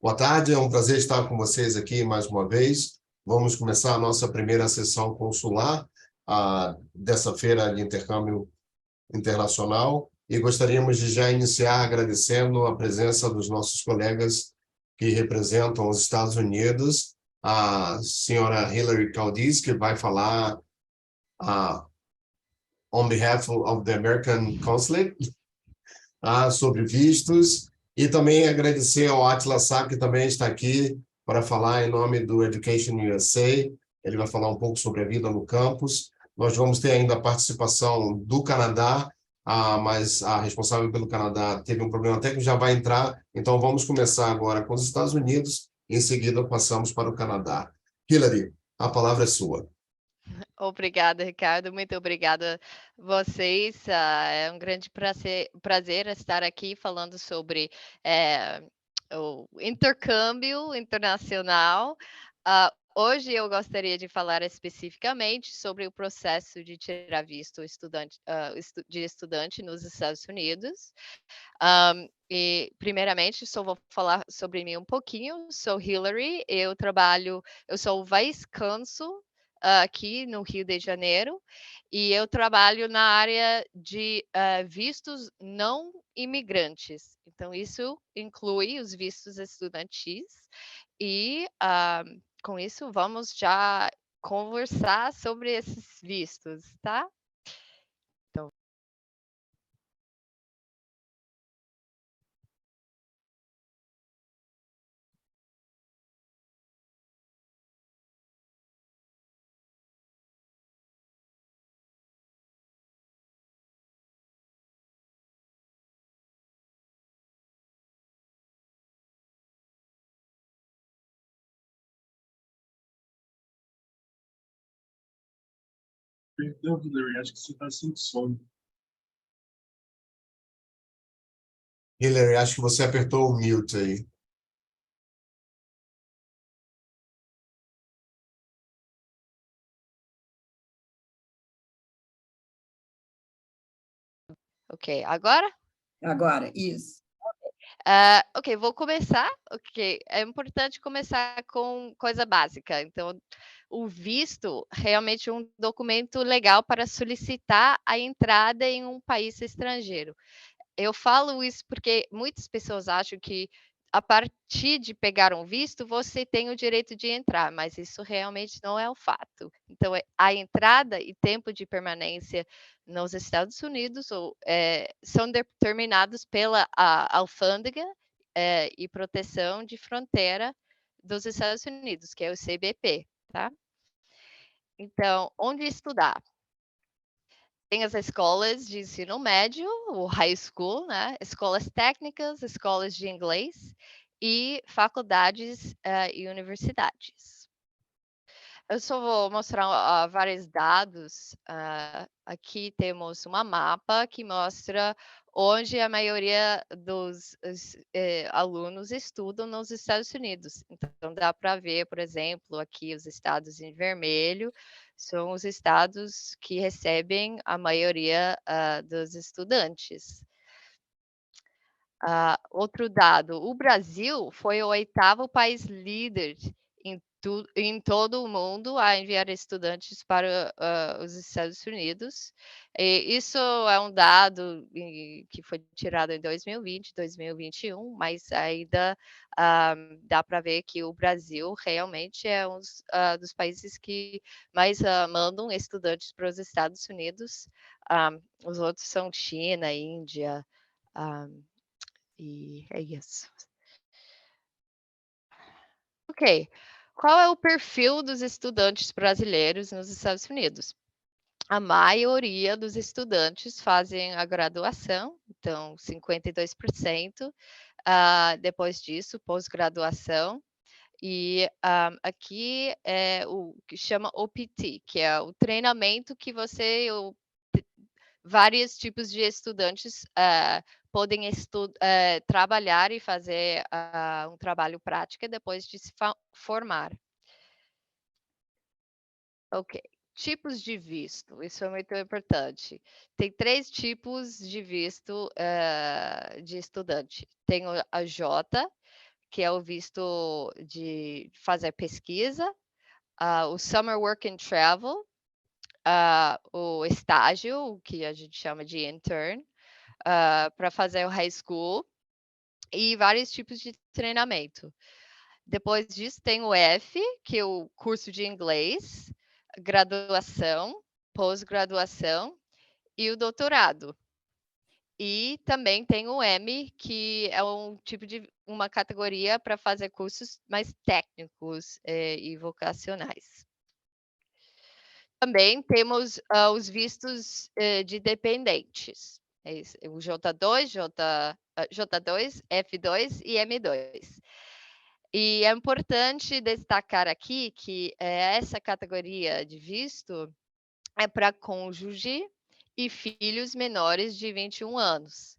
Boa tarde, é um prazer estar com vocês aqui mais uma vez. Vamos começar a nossa primeira sessão consular dessa feira de intercâmbio internacional e gostaríamos de já iniciar agradecendo a presença dos nossos colegas que representam os Estados Unidos, a senhora Hillary Caudiz, que vai falar uh, on behalf of the American Consulate, sobre vistos, e também agradecer ao Atila Sá, que também está aqui para falar em nome do Education USA. Ele vai falar um pouco sobre a vida no campus. Nós vamos ter ainda a participação do Canadá, mas a responsável pelo Canadá teve um problema técnico, já vai entrar. Então, vamos começar agora com os Estados Unidos, e em seguida passamos para o Canadá. Hillary, a palavra é sua. Obrigada, Ricardo. Muito obrigada a vocês. É um grande prazer estar aqui falando sobre o intercâmbio internacional. Hoje eu gostaria de falar especificamente sobre o processo de tirar visto de estudante nos Estados Unidos. E primeiramente, só vou falar sobre mim um pouquinho. Sou Hillary, eu sou vice-consul aqui no Rio de Janeiro, e eu trabalho na área de vistos não imigrantes. Então, isso inclui os vistos estudantis, e com isso vamos já conversar sobre esses vistos, tá? Então, Perdão, Hillary, acho que você está sem som. Hillary, acho que você apertou o mute aí. ok, agora? Agora, isso. Ok, vou começar. Ok, é importante começar com coisa básica. Então, o visto realmente é um documento legal para solicitar a entrada em um país estrangeiro. Eu falo isso porque muitas pessoas acham que a partir de pegar um visto, você tem o direito de entrar, mas isso realmente não é o fato. Então, a entrada e tempo de permanência nos Estados Unidos são determinados pela alfândega e proteção de fronteira dos Estados Unidos, que é o CBP, tá? Então, onde estudar? Tem as escolas de ensino médio, o high school, né? Escolas técnicas, escolas de inglês e faculdades e universidades. Eu só vou mostrar vários dados. Aqui temos uma mapa que mostra onde a maioria dos alunos estudam nos Estados Unidos. Então, dá para ver, por exemplo, aqui os estados em vermelho são os estados que recebem a maioria dos estudantes. Outro dado, o Brasil foi o 8º país líder em todo o mundo a enviar estudantes para os Estados Unidos. E isso é um dado que foi tirado em 2020, 2021, mas ainda dá para ver que o Brasil realmente é um dos países que mais mandam estudantes para os Estados Unidos. Os outros são China, Índia, e é isso. Ok. Qual é o perfil dos estudantes brasileiros nos Estados Unidos? A maioria dos estudantes fazem a graduação, então 52%. Depois disso, pós-graduação. E aqui é o que chama OPT, que é o treinamento que vários tipos de estudantes podem trabalhar e fazer um trabalho prático depois de se formar. Ok. Tipos de visto, isso é muito importante. Tem 3 tipos de visto de estudante. Tem a J, que é o visto de fazer pesquisa, o Summer Work and Travel, o estágio, que a gente chama de intern, para fazer o high school, e vários tipos de treinamento. Depois disso, tem o F, que é o curso de inglês, graduação, pós-graduação e o doutorado. E também tem o M, que é um tipo de uma categoria para fazer cursos mais técnicos e vocacionais. Também temos os vistos de dependentes. O J2, J2, F2 e M2. E é importante destacar aqui que essa categoria de visto é para cônjuge e filhos menores de 21 anos.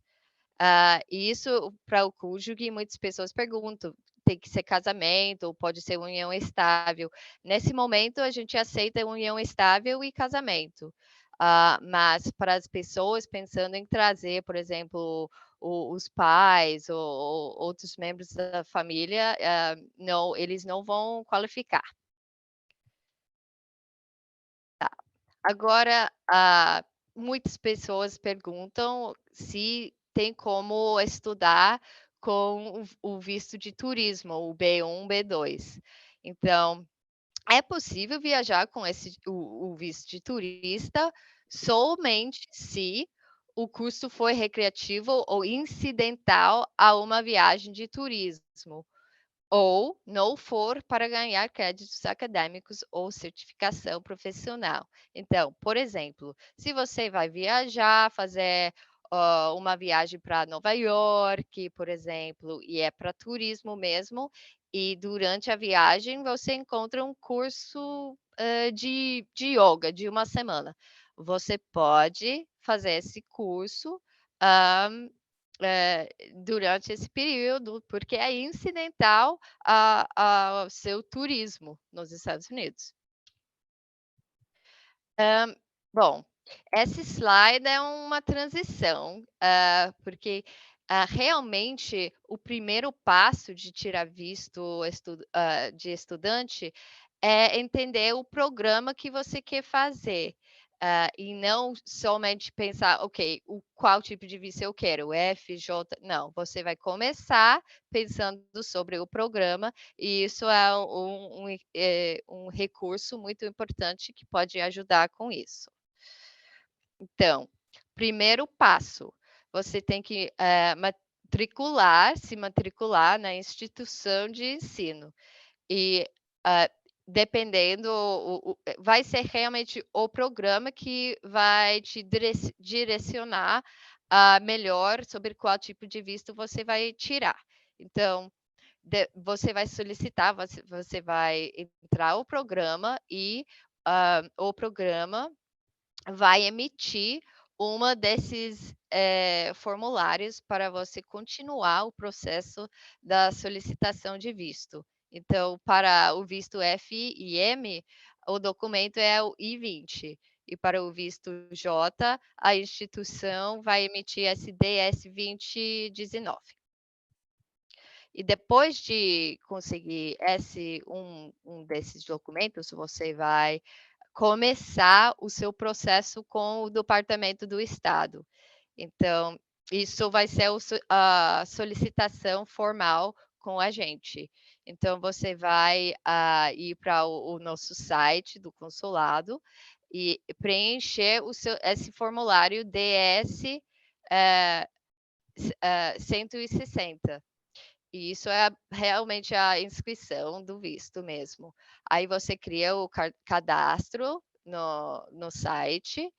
E isso, para o cônjuge, muitas pessoas perguntam, tem que ser casamento ou pode ser união estável. Nesse momento, a gente aceita união estável e casamento. Mas para as pessoas pensando em trazer, por exemplo, os pais ou outros membros da família, não, eles não vão qualificar. Tá. Agora, muitas pessoas perguntam se tem como estudar com o visto de turismo, o B1, B2. Então, é possível viajar com o visto de turista somente se o custo for recreativo ou incidental a uma viagem de turismo, ou não for para ganhar créditos acadêmicos ou certificação profissional. Então, por exemplo, se você vai viajar, fazer uma viagem para Nova York, por exemplo, e é para turismo mesmo, e durante a viagem você encontra um curso de yoga de uma semana. Você pode fazer esse curso durante esse período, porque é incidental ao seu turismo nos Estados Unidos. Bom, esse slide é uma transição, porque realmente o primeiro passo de tirar visto de estudante é entender o programa que você quer fazer. E não somente pensar, ok, qual tipo de visto eu quero, F, J. Não, você vai começar pensando sobre o programa, e isso é um recurso muito importante que pode ajudar com isso. Então, primeiro passo, você tem que se matricular na instituição de ensino. E dependendo, vai ser realmente o programa que vai te direcionar melhor sobre qual tipo de visto você vai tirar. Então, você vai solicitar, você vai entrar o programa e o programa vai emitir uma desses formulários para você continuar o processo da solicitação de visto. Então, para o visto F e M, o documento é o I-20. E para o visto J, a instituição vai emitir esse DS-2019. E depois de conseguir um desses documentos, você vai começar o seu processo com o Departamento do Estado. Então, isso vai ser a solicitação formal com a gente. Então, você vai ir para o nosso site do consulado e preencher esse formulário DS 160. E isso é realmente a inscrição do visto mesmo. Aí você cria o cadastro no site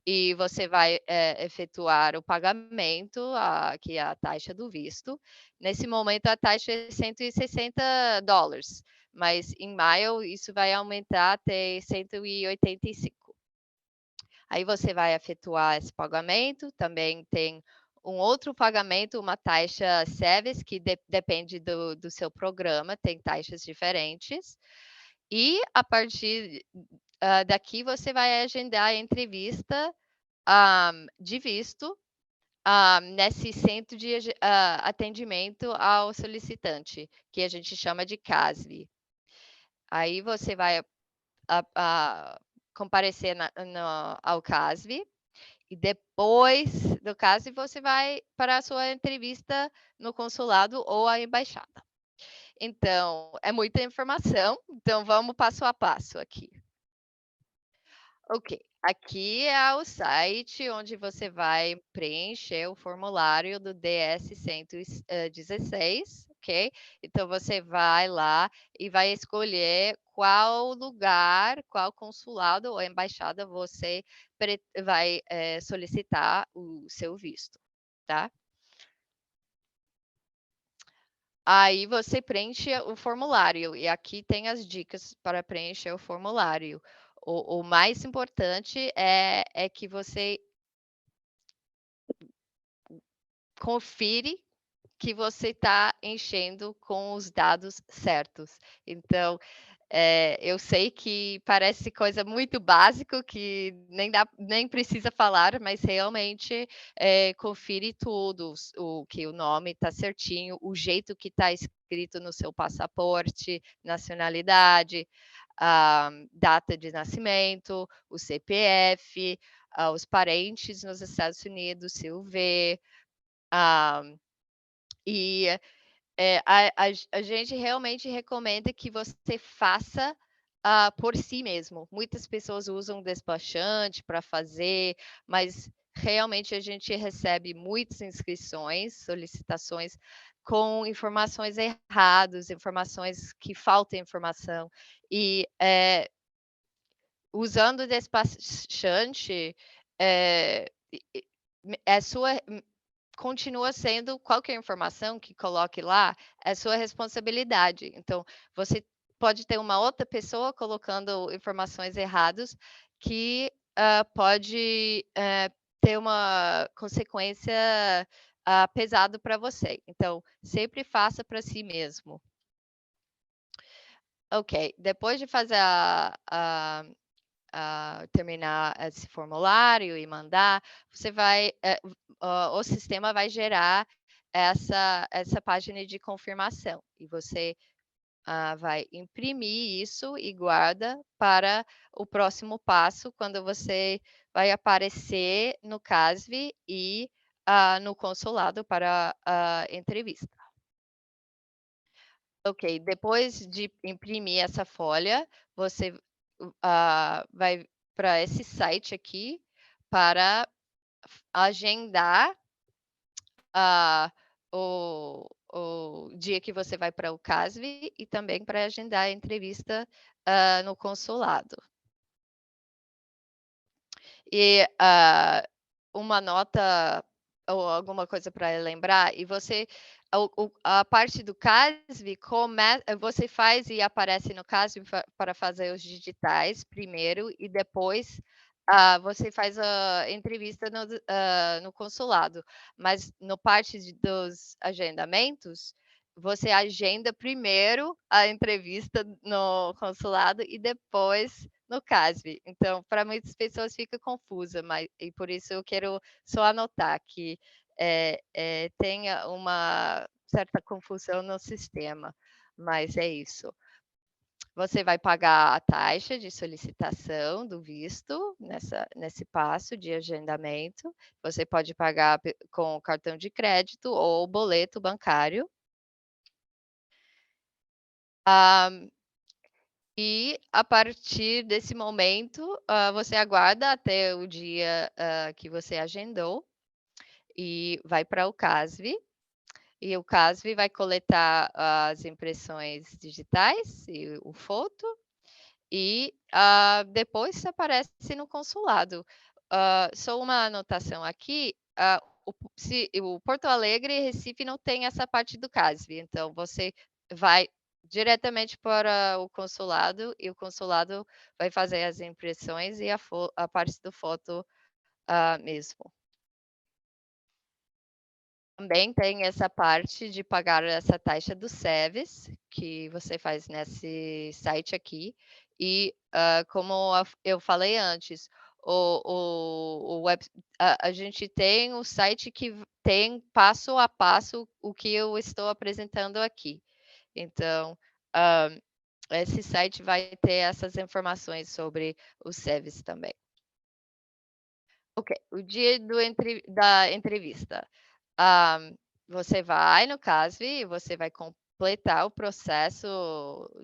e você vai efetuar o pagamento, que é a taxa do visto. Nesse momento, a taxa é $160, mas em maio isso vai aumentar até 185. Aí você vai efetuar esse pagamento, também tem um outro pagamento, uma taxa service, que depende do seu programa, tem taxas diferentes. E a partir daqui você vai agendar a entrevista de visto nesse centro de atendimento ao solicitante, que a gente chama de CASV. Aí você vai comparecer ao CASV, e depois do CASV você vai para a sua entrevista no consulado ou a embaixada. Então, é muita informação, então vamos passo a passo aqui. Ok, aqui é o site onde você vai preencher o formulário do DS-116, ok? Então, você vai lá e vai escolher qual lugar, qual consulado ou embaixada você vai solicitar o seu visto, tá? Aí você preenche o formulário, e aqui tem as dicas para preencher o formulário. O mais importante é que você confere que você está enchendo com os dados certos. Então, eu sei que parece coisa muito básica, que nem precisa falar, mas realmente confere tudo, que o nome está certinho, o jeito que está escrito no seu passaporte, nacionalidade, a data de nascimento, o CPF, os parentes nos Estados Unidos, CUV, e a gente realmente recomenda que você faça por si mesmo. Muitas pessoas usam despachante para fazer, mas realmente a gente recebe muitas inscrições, solicitações com informações erradas, informações que faltam informação. E usando o despachante, continua sendo qualquer informação que coloque lá, é sua responsabilidade. Então, você pode ter uma outra pessoa colocando informações erradas que pode ter uma consequência pesada para você. Então, sempre faça para si mesmo. Ok, depois de fazer terminar esse formulário e mandar, você vai, o sistema vai gerar essa página de confirmação, e você vai imprimir isso e guarda para o próximo passo, quando você vai aparecer no CASV e no consulado para a entrevista. Ok, depois de imprimir essa folha, você vai para esse site aqui para agendar o dia que você vai para o CASV e também para agendar a entrevista no consulado. E uma nota ou alguma coisa para lembrar, e você a parte do CASV você faz e aparece no CASV para fazer os digitais primeiro, e depois você faz a entrevista no consulado. Mas no parte dos agendamentos, você agenda primeiro a entrevista no consulado e depois no CASV. Então, para muitas pessoas fica confusa, e por isso eu quero só anotar que tenha uma certa confusão no sistema, mas é isso. Você vai pagar a taxa de solicitação do visto nesse passo de agendamento. Você pode pagar com cartão de crédito ou boleto bancário. E a partir desse momento, você aguarda até o dia que você agendou e vai para o CASV. E o CASV vai coletar as impressões digitais e o foto, e depois aparece no consulado. Só uma anotação aqui, o Porto Alegre e Recife não tem essa parte do CASV, então você vai diretamente para o consulado, e o consulado vai fazer as impressões e a parte do foto mesmo. Também tem essa parte de pagar essa taxa do SEVES, que você faz nesse site aqui. E, como eu falei antes, a gente tem o site que tem passo a passo o que eu estou apresentando aqui. Então, esse site vai ter essas informações sobre o SEVES também. Ok, o dia da entrevista. Você vai no CASV e você vai completar o processo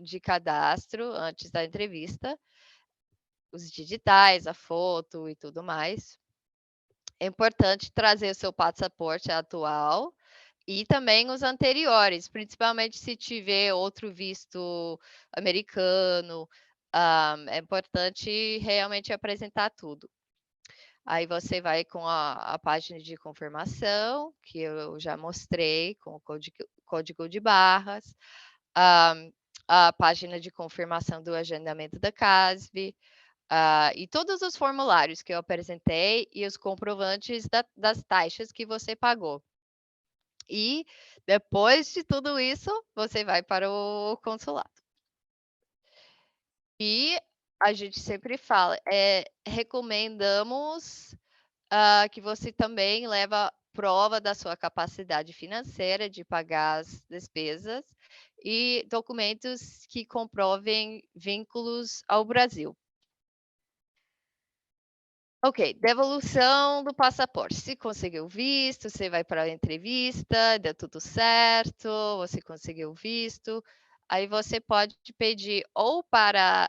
de cadastro antes da entrevista, os digitais, a foto e tudo mais. É importante trazer o seu passaporte atual e também os anteriores, principalmente se tiver outro visto americano. É importante realmente apresentar tudo. Aí você vai com a página de confirmação, que eu já mostrei, com o código de barras, a página de confirmação do agendamento da CASV, e todos os formulários que eu apresentei e os comprovantes das taxas que você pagou. E depois de tudo isso, você vai para o consulado. E a gente sempre fala, recomendamos que você também leva prova da sua capacidade financeira de pagar as despesas e documentos que comprovem vínculos ao Brasil. Ok, devolução do passaporte. Se conseguiu visto, você vai para a entrevista, deu tudo certo, você conseguiu visto, aí você pode pedir ou para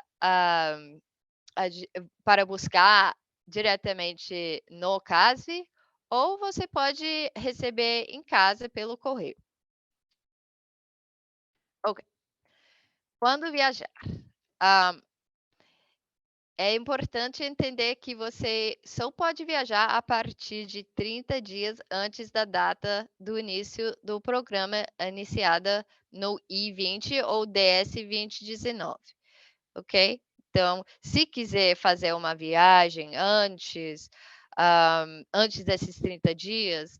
buscar diretamente no CASV, ou você pode receber em casa pelo correio. Ok. Quando viajar, é importante entender que você só pode viajar a partir de 30 dias antes da data do início do programa iniciada no I-20 ou DS-2019, ok? Então, se quiser fazer uma viagem antes desses 30 dias,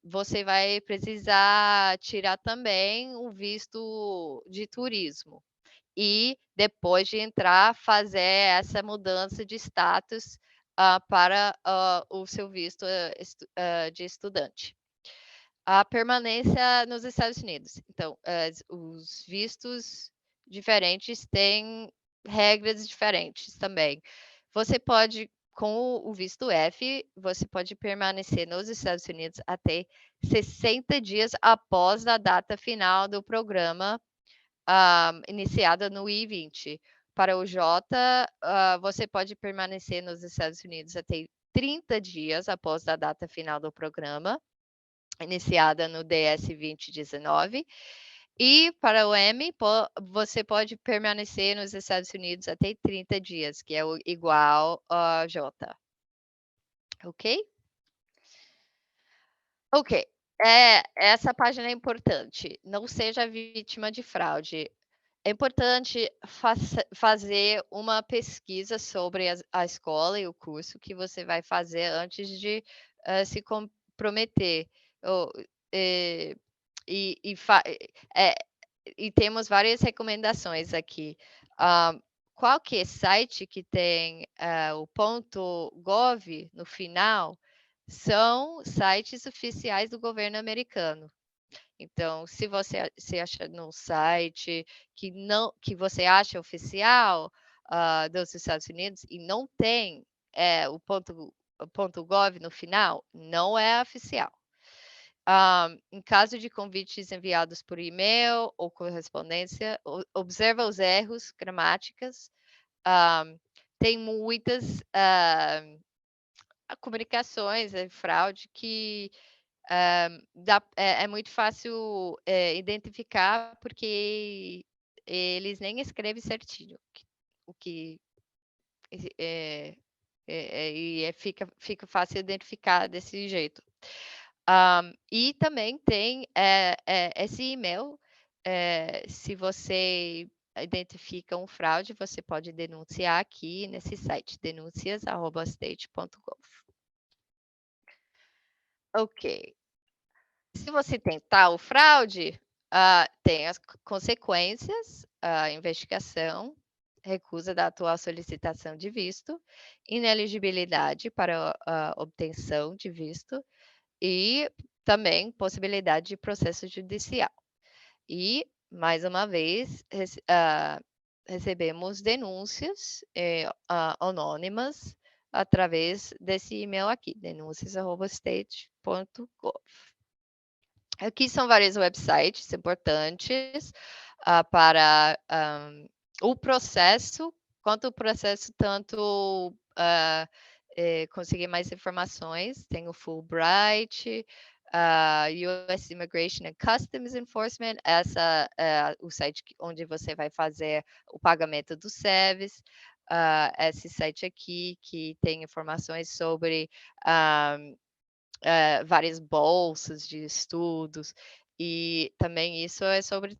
você vai precisar tirar também o visto de turismo. E depois de entrar, fazer essa mudança de status para o seu visto de estudante. A permanência nos Estados Unidos. Então, os vistos diferentes têm regras diferentes também. Você pode, com o visto F, você pode permanecer nos Estados Unidos até 60 dias após a data final do programa iniciada no I-20. Para o J, você pode permanecer nos Estados Unidos até 30 dias após a data final do programa, iniciada no DS-2019. E para o M, você pode permanecer nos Estados Unidos até 30 dias, que é igual a J. Ok? Ok. Essa página é importante. Não seja vítima de fraude. É importante fazer uma pesquisa sobre a escola e o curso que você vai fazer antes de se comprometer. E temos várias recomendações aqui. Qualquer site que tem o .gov no final são sites oficiais do governo americano. Então, se você se acha num site que você acha oficial dos Estados Unidos e não tem o .gov no final, não é oficial. Em caso de convites enviados por e-mail ou correspondência, observa os erros gramáticas. Tem muitas comunicações, fraude que é muito fácil identificar porque eles nem escrevem certinho o que fica fácil identificar desse jeito. E também tem esse e-mail, se você identifica um fraude, você pode denunciar aqui nesse site, denúncias@state.gov. Ok. Se você tentar o fraude, tem as consequências, a investigação, recusa da atual solicitação de visto, ineligibilidade para a obtenção de visto e também possibilidade de processo judicial. E, mais uma vez, recebemos denúncias anônimas através desse e-mail aqui, denúncias@state.gov. Aqui são vários websites importantes para o processo, tanto conseguir mais informações. Tem o Fulbright, US Immigration and Customs Enforcement, essa é o site onde você vai fazer o pagamento do SEVIS. Esse site aqui que tem informações sobre várias bolsas de estudos, e também isso é sobre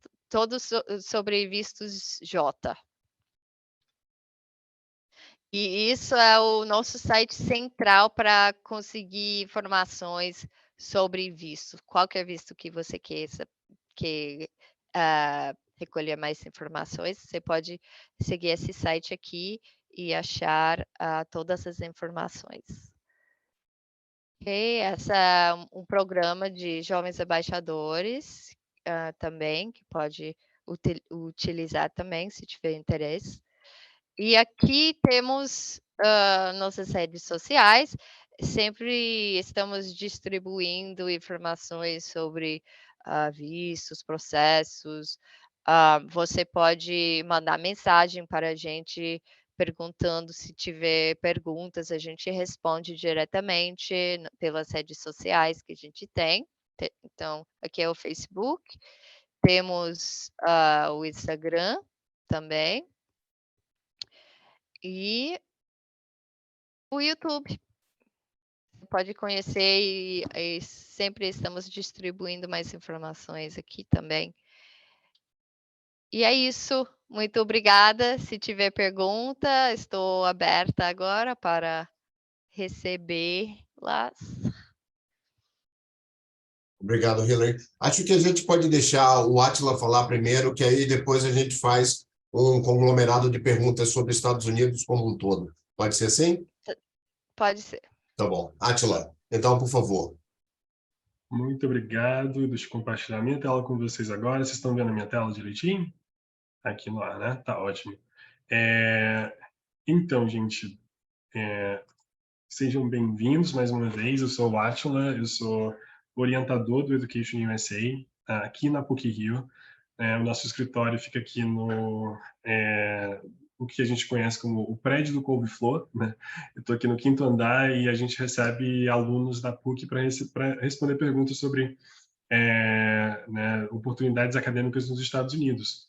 sobre vistos J. E isso é o nosso site central para conseguir informações sobre visto. Qualquer visto que você queira recolher mais informações, você pode seguir esse site aqui e achar todas as informações. Esse é um programa de jovens embaixadores também, que pode utilizar também, se tiver interesse. E aqui temos nossas redes sociais. Sempre estamos distribuindo informações sobre vistos, processos. Você pode mandar mensagem para a gente perguntando. Se tiver perguntas, a gente responde diretamente pelas redes sociais que a gente tem. Então, aqui é o Facebook, temos o Instagram também e o YouTube. Você pode conhecer e sempre estamos distribuindo mais informações aqui também. E é isso. Muito obrigada. Se tiver pergunta, estou aberta agora para recebê-las. Obrigado, Hillary. Acho que a gente pode deixar o Átila falar primeiro, que aí depois a gente faz um conglomerado de perguntas sobre Estados Unidos como um todo. Pode ser assim? Pode ser. Tá bom. Átila, então, por favor. Muito obrigado. Deixa eu compartilhar minha tela com vocês agora. Vocês estão vendo a minha tela direitinho? Aqui no ar, né? Tá ótimo. Então, gente, sejam bem-vindos mais uma vez. Eu sou o Átila, eu sou orientador do Education USA, aqui na PUC-Rio. O nosso escritório fica aqui no o que a gente conhece como o prédio do couve-flor, né? Eu estou aqui no 5º andar e a gente recebe alunos da PUC para responder perguntas sobre oportunidades acadêmicas nos Estados Unidos.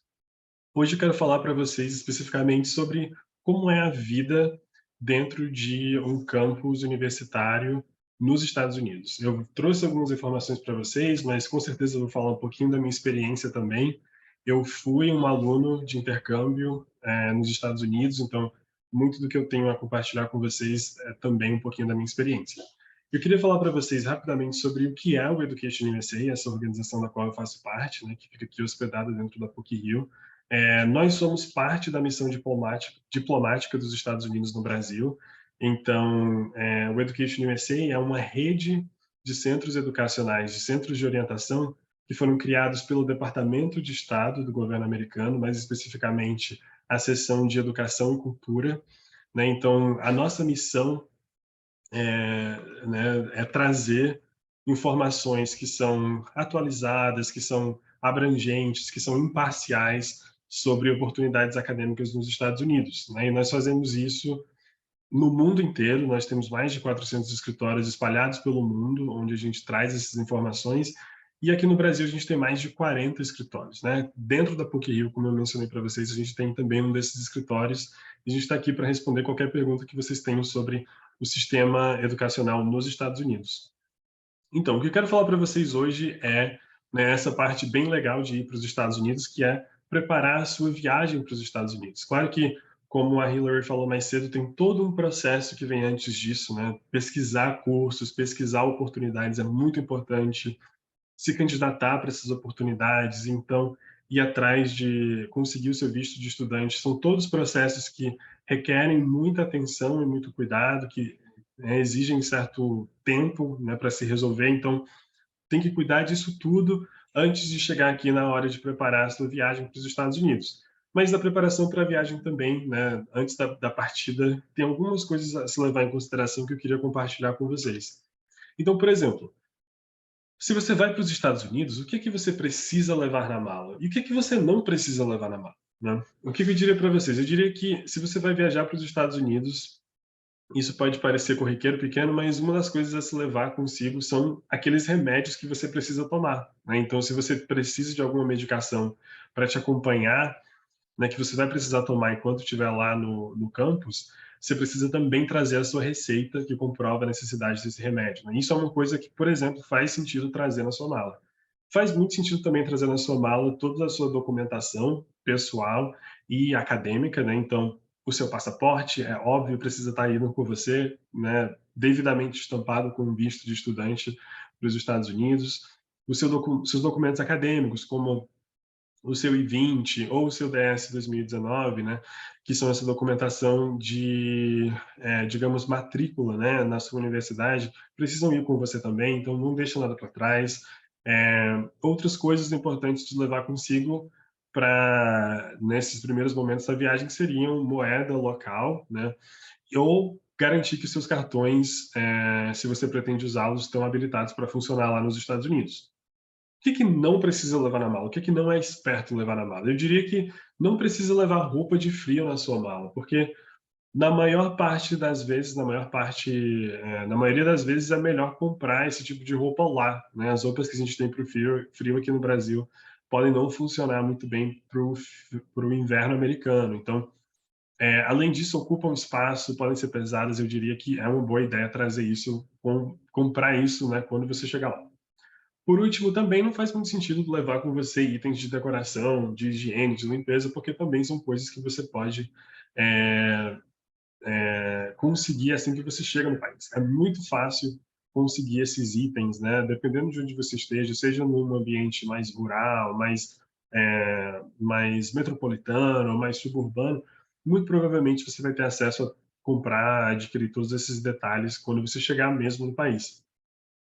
Hoje eu quero falar para vocês especificamente sobre como é a vida dentro de um campus universitário nos Estados Unidos. Eu trouxe algumas informações para vocês, mas com certeza eu vou falar um pouquinho da minha experiência também. Eu fui um aluno de intercâmbio nos Estados Unidos, então muito do que eu tenho a compartilhar com vocês é também um pouquinho da minha experiência. Eu queria falar para vocês rapidamente sobre o que é o Education USA, essa organização da qual eu faço parte, né, que fica aqui hospedada dentro da PUC-Rio. Nós somos parte da missão diplomática dos Estados Unidos no Brasil. Então, o Education USA é uma rede de centros educacionais, de centros de orientação que foram criados pelo Departamento de Estado do governo americano, mais especificamente a seção de Educação e Cultura, né? Então, a nossa missão é trazer informações que são atualizadas, que são abrangentes, que são imparciais sobre oportunidades acadêmicas nos Estados Unidos, né? E nós fazemos isso no mundo inteiro. Nós temos mais de 400 escritórios espalhados pelo mundo, onde a gente traz essas informações. E aqui no Brasil a gente tem mais de 40 escritórios, né? Dentro da PUC-Rio, como eu mencionei para vocês, a gente tem também um desses escritórios. E a gente está aqui para responder qualquer pergunta que vocês tenham sobre o sistema educacional nos Estados Unidos. Então, o que eu quero falar para vocês hoje é essa parte bem legal de ir para os Estados Unidos, que é preparar a sua viagem para os Estados Unidos. Claro que, como a Hillary falou mais cedo, tem todo um processo que vem antes disso, né? Pesquisar cursos, pesquisar oportunidades é muito importante, se candidatar para essas oportunidades. Então, ir atrás de conseguir o seu visto de estudante. São todos processos que requerem muita atenção e muito cuidado, que exigem certo tempo, né, para se resolver. Então, tem que cuidar disso tudo antes de chegar aqui na hora de preparar a sua viagem para os Estados Unidos. Mas na preparação para a viagem também, né, antes da partida, tem algumas coisas a se levar em consideração que eu queria compartilhar com vocês. Então, por exemplo, se você vai para os Estados Unidos, o que é que você precisa levar na mala? E o que é que você não precisa levar na mala? Né? O que eu diria para vocês? Eu diria que se você vai viajar para os Estados Unidos, isso pode parecer corriqueiro, pequeno, mas uma das coisas a se levar consigo são aqueles remédios que você precisa tomar. Né? Então, se você precisa de alguma medicação para te acompanhar, né, que você vai precisar tomar enquanto estiver lá no campus, você precisa também trazer a sua receita que comprova a necessidade desse remédio. Né? Isso é uma coisa que, por exemplo, faz sentido trazer na sua mala. Faz muito sentido também trazer na sua mala toda a sua documentação pessoal e acadêmica, né? Então, o seu passaporte, é óbvio, precisa estar indo com você, né, devidamente estampado com um visto de estudante para os Estados Unidos. Seus documentos acadêmicos, como o seu I-20 ou o seu DS 2019, né, que são essa documentação de, digamos, matrícula, né, na sua universidade, precisam ir com você também, então não deixa nada para trás. Outras coisas importantes de levar consigo para nesses primeiros momentos da viagem seriam moeda local, né, ou garantir que seus cartões, se você pretende usá-los, estão habilitados para funcionar lá nos Estados Unidos. O que não precisa levar na mala? O que não é esperto levar na mala? Eu diria que não precisa levar roupa de frio na sua mala, porque na maior parte das vezes, na maioria das vezes é melhor comprar esse tipo de roupa lá, né? As roupas que a gente tem para o frio aqui no Brasil podem não funcionar muito bem para o inverno americano. Então, além disso, ocupam espaço, podem ser pesadas. Eu diria que é uma boa ideia trazer isso, comprar isso, né, quando você chegar lá. Por último, também não faz muito sentido levar com você itens de decoração, de higiene, de limpeza, porque também são coisas que você pode conseguir assim que você chega no país. É muito fácil conseguir esses itens, né? Dependendo de onde você esteja, seja num ambiente mais rural, mais metropolitano, mais suburbano, muito provavelmente você vai ter acesso a comprar, adquirir todos esses detalhes quando você chegar mesmo no país.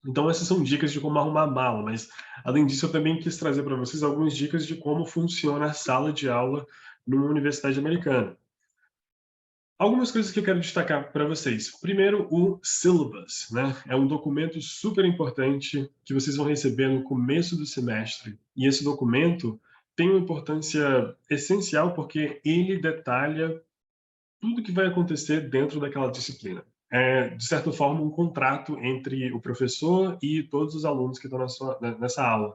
Então, essas são dicas de como arrumar a mala, mas, além disso, eu também quis trazer para vocês algumas dicas de como funciona a sala de aula numa universidade americana. Algumas coisas que eu quero destacar para vocês. Primeiro, o syllabus, né? É um documento super importante que vocês vão receber no começo do semestre. E esse documento tem uma importância essencial porque ele detalha tudo que vai acontecer dentro daquela disciplina. É, de certa forma, um contrato entre o professor e todos os alunos que estão nessa aula.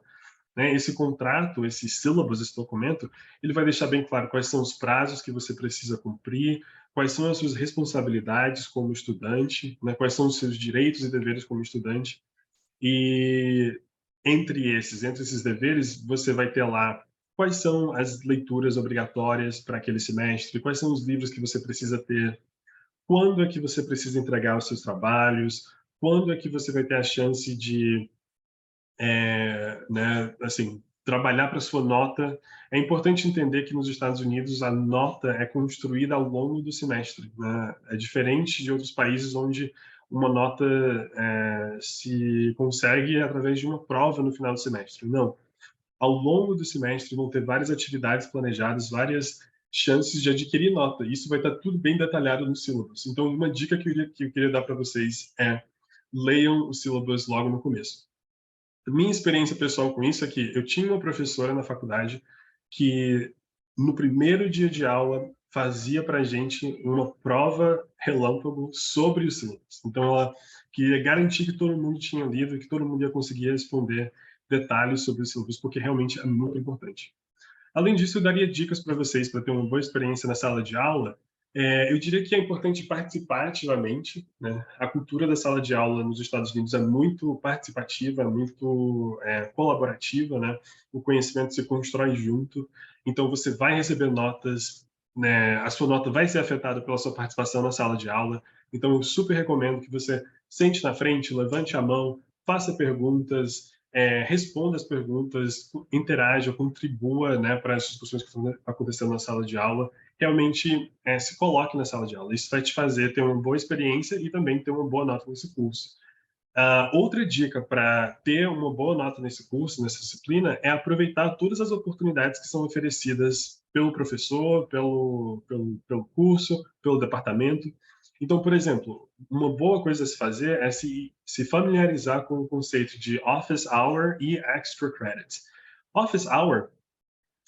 Né? Esse contrato, esse syllabus, esse documento, ele vai deixar bem claro quais são os prazos que você precisa cumprir, quais são as suas responsabilidades como estudante, né? Quais são os seus direitos e deveres como estudante. E entre esses deveres, você vai ter lá quais são as leituras obrigatórias para aquele semestre, quais são os livros que você precisa ter, quando é que você precisa entregar os seus trabalhos, quando é que você vai ter a chance de, né, assim, trabalhar para sua nota. É importante entender que nos Estados Unidos a nota é construída ao longo do semestre, né? É diferente de outros países onde uma nota se consegue através de uma prova no final do semestre. Não. Ao longo do semestre vão ter várias atividades planejadas, várias chances de adquirir nota. Isso vai estar tudo bem detalhado no syllabus. Então, uma dica que eu queria dar para vocês é leiam o syllabus logo no começo. A minha experiência pessoal com isso é que eu tinha uma professora na faculdade que, no primeiro dia de aula, fazia para a gente uma prova relâmpago sobre o syllabus. Então, ela queria garantir que todo mundo tinha lido e que todo mundo ia conseguir responder detalhes sobre o syllabus, porque realmente é muito importante. Além disso, eu daria dicas para vocês para ter uma boa experiência na sala de aula. Eu diria que é importante participar ativamente, né? A cultura da sala de aula nos Estados Unidos é muito participativa, muito colaborativa, né? O conhecimento se constrói junto, então você vai receber notas, né? A sua nota vai ser afetada pela sua participação na sala de aula, então eu super recomendo que você sente na frente, levante a mão, faça perguntas, responda as perguntas, interaja, contribua, né, para as discussões que estão acontecendo na sala de aula, realmente se coloque na sala de aula. Isso vai te fazer ter uma boa experiência e também ter uma boa nota nesse curso. Outra dica para ter uma boa nota nesse curso, nessa disciplina, é aproveitar todas as oportunidades que são oferecidas pelo professor, pelo curso, pelo departamento. Então, por exemplo, uma boa coisa a se fazer é se familiarizar com o conceito de office hour e extra credits. Office hour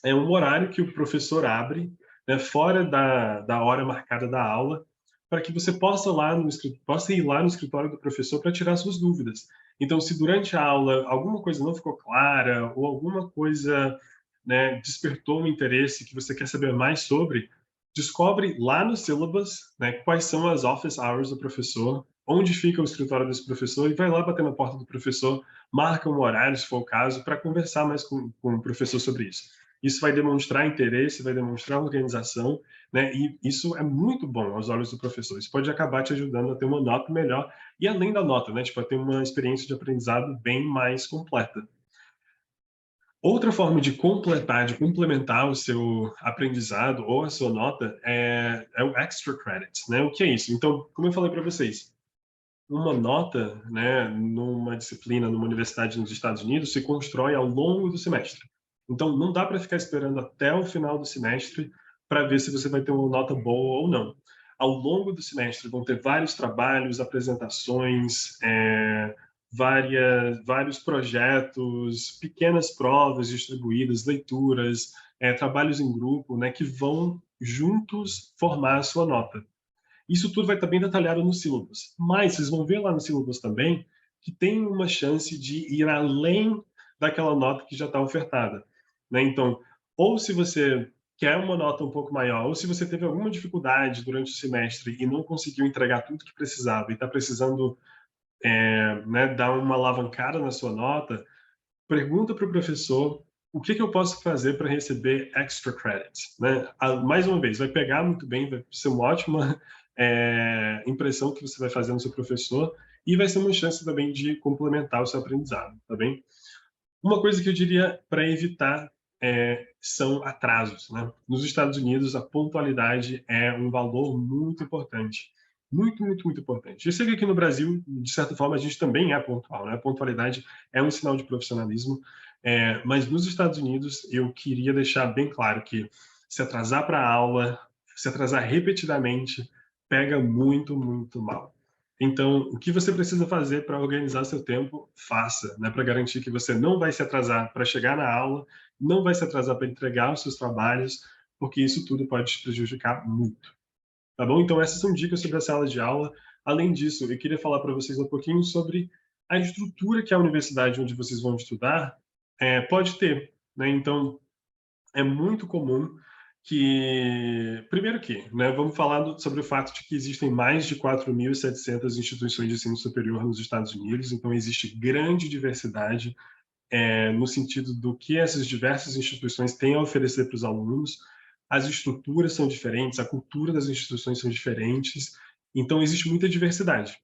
é um horário que o professor abre, né, fora da hora marcada da aula, para que você possa ir lá no escritório do professor para tirar suas dúvidas. Então, se durante a aula alguma coisa não ficou clara ou alguma coisa, né, despertou um interesse que você quer saber mais sobre, descobre lá no syllabus, né, quais são as office hours do professor, onde fica o escritório desse professor, e vai lá bater na porta do professor, marca um horário, se for o caso, para conversar mais com o professor sobre isso. Isso vai demonstrar interesse, vai demonstrar organização, né? E isso é muito bom aos olhos do professor. Isso pode acabar te ajudando a ter uma nota melhor e além da nota, né? Tipo, a ter uma experiência de aprendizado bem mais completa. Outra forma de completar, de complementar o seu aprendizado ou a sua nota é o extra credits, né? O que é isso? Então, como eu falei para vocês, uma nota, né, numa disciplina, numa universidade nos Estados Unidos, se constrói ao longo do semestre. Então, não dá para ficar esperando até o final do semestre para ver se você vai ter uma nota boa ou não. Ao longo do semestre vão ter vários trabalhos, apresentações, vários projetos, pequenas provas distribuídas, leituras, trabalhos em grupo, né, que vão juntos formar a sua nota. Isso tudo vai estar bem detalhado no syllabus. Mas vocês vão ver lá no syllabus também que tem uma chance de ir além daquela nota que já está ofertada, né? Então, ou se você quer uma nota um pouco maior, ou se você teve alguma dificuldade durante o semestre e não conseguiu entregar tudo que precisava e está precisando né, dar uma alavancada na sua nota, pergunta para o professor o que eu posso fazer para receber extra credits, né? Mais uma vez, vai pegar muito bem, vai ser uma ótima impressão que você vai fazer no seu professor e vai ser uma chance também de complementar o seu aprendizado, tá bem? Uma coisa que eu diria para evitar são atrasos, né? Nos Estados Unidos, a pontualidade é um valor muito importante. Muito, muito, muito importante. Eu sei que aqui no Brasil, de certa forma, a gente também é pontual, né? A pontualidade é um sinal de profissionalismo, mas nos Estados Unidos, eu queria deixar bem claro que se atrasar para a aula, se atrasar repetidamente, pega muito, muito mal. Então, o que você precisa fazer para organizar seu tempo, faça, né? Para garantir que você não vai se atrasar para chegar na aula, não vai se atrasar para entregar os seus trabalhos, porque isso tudo pode te prejudicar muito. Tá bom? Então, essas são dicas sobre a sala de aula. Além disso, eu queria falar para vocês um pouquinho sobre a estrutura que a universidade onde vocês vão estudar pode ter, né? Então, é muito comum que, primeiro que, né, vamos falar sobre o fato de que existem mais de 4.700 instituições de ensino superior nos Estados Unidos, então existe grande diversidade no sentido do que essas diversas instituições têm a oferecer para os alunos. As estruturas são diferentes, a cultura das instituições são diferentes, então existe muita diversidade.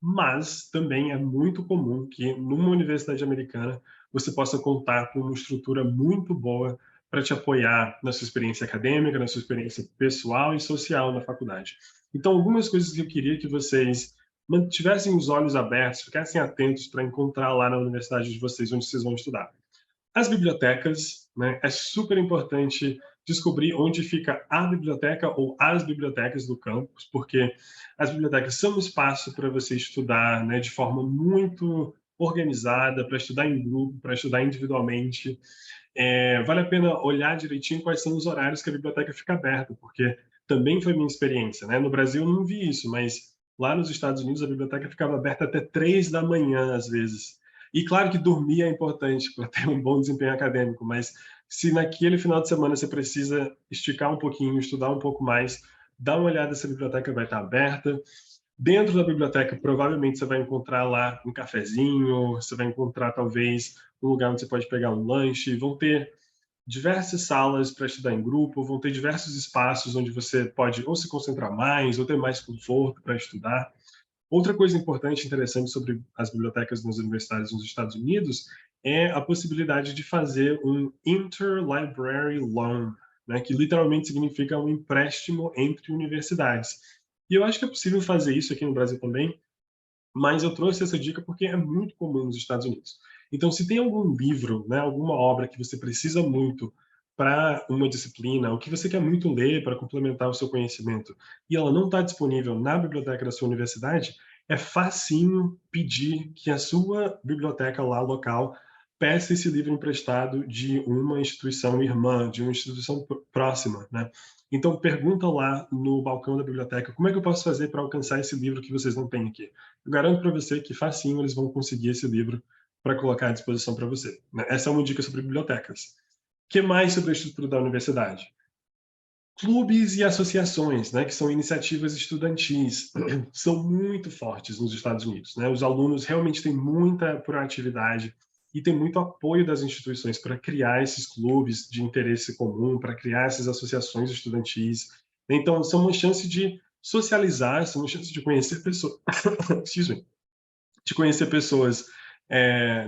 Mas também é muito comum que numa universidade americana você possa contar com uma estrutura muito boa para te apoiar na sua experiência acadêmica, na sua experiência pessoal e social na faculdade. Então, algumas coisas que eu queria que vocês mantivessem os olhos abertos, ficassem atentos para encontrar lá na universidade de vocês, onde vocês vão estudar. As bibliotecas, né? É super importante descobrir onde fica a biblioteca ou as bibliotecas do campus, porque as bibliotecas são um espaço para você estudar, né, de forma muito organizada, para estudar em grupo, para estudar individualmente. Vale a pena olhar direitinho quais são os horários que a biblioteca fica aberta, porque também foi minha experiência, né? No Brasil eu não vi isso, mas lá nos Estados Unidos a biblioteca ficava aberta até 3 da manhã, às vezes. E claro que dormir é importante para ter um bom desempenho acadêmico, mas se naquele final de semana você precisa esticar um pouquinho, estudar um pouco mais, dá uma olhada se a biblioteca vai estar aberta. Dentro da biblioteca, provavelmente você vai encontrar lá um cafezinho, você vai encontrar talvez um lugar onde você pode pegar um lanche, vão ter diversas salas para estudar em grupo, vão ter diversos espaços onde você pode ou se concentrar mais, ou ter mais conforto para estudar. Outra coisa importante e interessante sobre as bibliotecas nas universidades nos Estados Unidos é a possibilidade de fazer um interlibrary loan, né, que literalmente significa um empréstimo entre universidades. E eu acho que é possível fazer isso aqui no Brasil também, mas eu trouxe essa dica porque é muito comum nos Estados Unidos. Então, se tem algum livro, né, alguma obra que você precisa muito para uma disciplina, ou que você quer muito ler para complementar o seu conhecimento, e ela não está disponível na biblioteca da sua universidade, é facinho pedir que a sua biblioteca lá local peça esse livro emprestado de uma instituição irmã, de uma instituição próxima, né? Então, pergunta lá no balcão da biblioteca, como é que eu posso fazer para alcançar esse livro que vocês não têm aqui? Eu garanto para você que facinho eles vão conseguir esse livro para colocar à disposição para você, né? Essa é uma dica sobre bibliotecas. O que mais sobre a estrutura da universidade? Clubes e associações, né, que são iniciativas estudantis, são muito fortes nos Estados Unidos, né? Os alunos realmente têm muita proatividade e tem muito apoio das instituições para criar esses clubes de interesse comum, para criar essas associações estudantis. Então, são uma chance de socializar, são uma chance de conhecer pessoas, de conhecer pessoas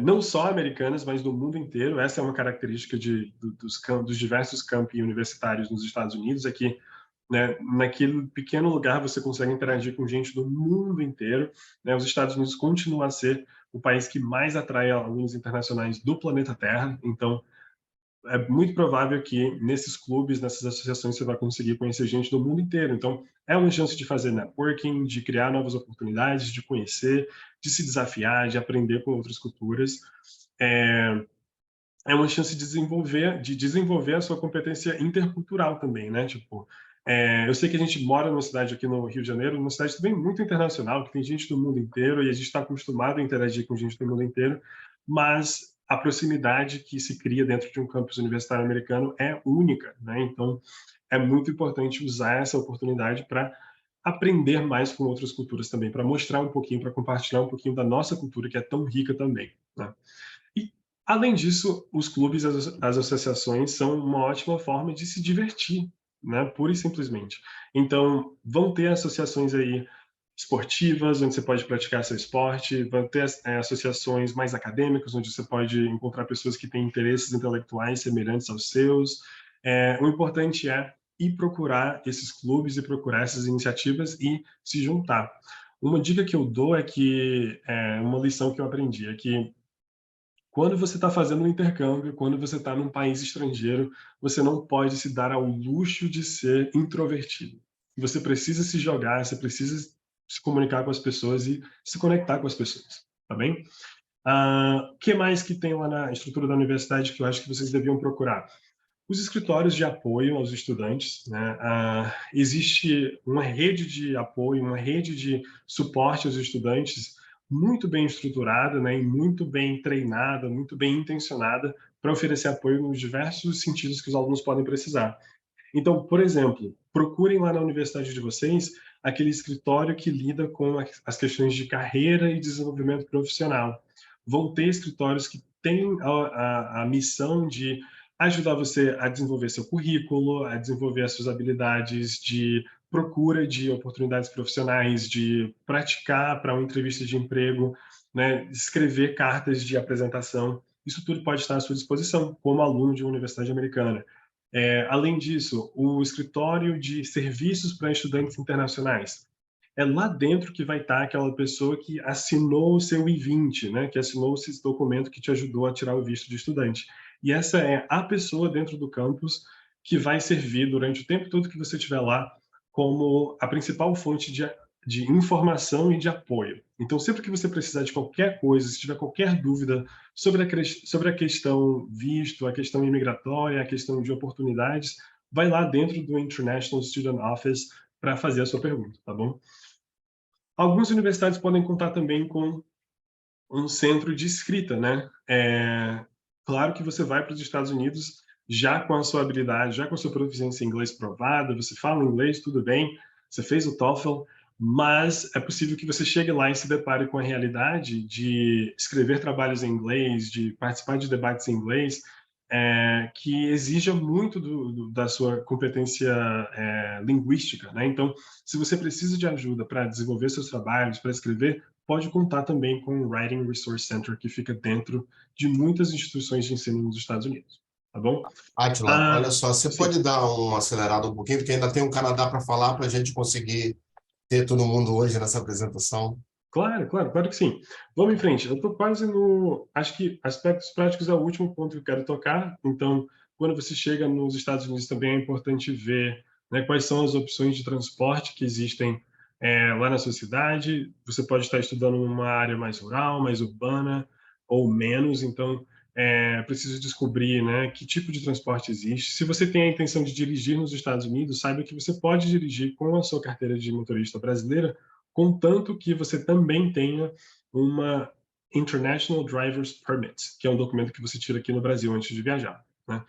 não só americanas, mas do mundo inteiro. Essa é uma característica dos diversos campi universitários nos Estados Unidos, é que, né, naquele pequeno lugar você consegue interagir com gente do mundo inteiro, né? Os Estados Unidos continuam a ser o país que mais atrai alunos internacionais do planeta Terra, então é muito provável que nesses clubes, nessas associações, você vai conseguir conhecer gente do mundo inteiro. Então, é uma chance de fazer networking, de criar novas oportunidades, de conhecer, de se desafiar, de aprender com outras culturas. É uma chance de desenvolver a sua competência intercultural também, né? Tipo, eu sei que a gente mora numa cidade aqui no Rio de Janeiro, uma cidade também muito internacional, que tem gente do mundo inteiro e a gente está acostumado a interagir com gente do mundo inteiro, mas a proximidade que se cria dentro de um campus universitário americano é única, né? Então, é muito importante usar essa oportunidade para aprender mais com outras culturas também, para mostrar um pouquinho, para compartilhar um pouquinho da nossa cultura, que é tão rica também, né? E, além disso, os clubes e as associações são uma ótima forma de se divertir, né? Pura e simplesmente. Então, vão ter associações aí esportivas, onde você pode praticar seu esporte, vão ter associações mais acadêmicas, onde você pode encontrar pessoas que têm interesses intelectuais semelhantes aos seus. O importante é ir procurar esses clubes e procurar essas iniciativas e se juntar. Uma dica que eu dou uma lição que eu aprendi, é que quando você está fazendo um intercâmbio, quando você está num país estrangeiro, você não pode se dar ao luxo de ser introvertido. Você precisa se jogar, você precisa se comunicar com as pessoas e se conectar com as pessoas, tá bem? O que mais que tem lá na estrutura da universidade que eu acho que vocês deviam procurar? Os escritórios de apoio aos estudantes, né? Existe uma rede de apoio, uma rede de suporte aos estudantes muito bem estruturada, né, e muito bem treinada, muito bem intencionada para oferecer apoio nos diversos sentidos que os alunos podem precisar. Então, por exemplo, procurem lá na universidade de vocês aquele escritório que lida com as questões de carreira e desenvolvimento profissional. Vão ter escritórios que têm a missão de ajudar você a desenvolver seu currículo, a desenvolver as suas habilidades de procura de oportunidades profissionais, de praticar para uma entrevista de emprego, né, escrever cartas de apresentação. Isso tudo pode estar à sua disposição como aluno de uma universidade americana. Além disso, o escritório de serviços para estudantes internacionais. É lá dentro que vai estar aquela pessoa que assinou o seu I-20, né, que assinou esse documento que te ajudou a tirar o visto de estudante. E essa é a pessoa dentro do campus que vai servir durante o tempo todo que você estiver lá como a principal fonte de informação e de apoio. Então, sempre que você precisar de qualquer coisa, se tiver qualquer dúvida sobre a questão visto, a questão imigratória, a questão de oportunidades, vai lá dentro do International Student Office para fazer a sua pergunta, tá bom? Algumas universidades podem contar também com um centro de escrita, né? Claro que você vai para os Estados Unidos já com a sua habilidade, já com a sua proficiência em inglês provada, você fala inglês, tudo bem, você fez o TOEFL, mas é possível que você chegue lá e se depare com a realidade de escrever trabalhos em inglês, de participar de debates em inglês, que exija muito da sua competência linguística, né? Então, se você precisa de ajuda para desenvolver seus trabalhos, para escrever, pode contar também com o Writing Resource Center, que fica dentro de muitas instituições de ensino nos Estados Unidos, tá bom? Átila, olha só, você sim. pode dar uma acelerada um pouquinho, porque ainda tem um Canadá para falar para a gente conseguir ter todo mundo hoje nessa apresentação. Claro que sim. Vamos em frente. Eu estou quase no... Acho que aspectos práticos é o último ponto que eu quero tocar. Então, quando você chega nos Estados Unidos, também é importante ver, né, quais são as opções de transporte que existem lá na sua cidade. Você pode estar estudando numa área mais rural, mais urbana, ou menos. Então, é preciso descobrir, né, que tipo de transporte existe. Se você tem a intenção de dirigir nos Estados Unidos, saiba que você pode dirigir com a sua carteira de motorista brasileira, contanto que você também tenha uma International Driver's Permit, que é um documento que você tira aqui no Brasil antes de viajar, né?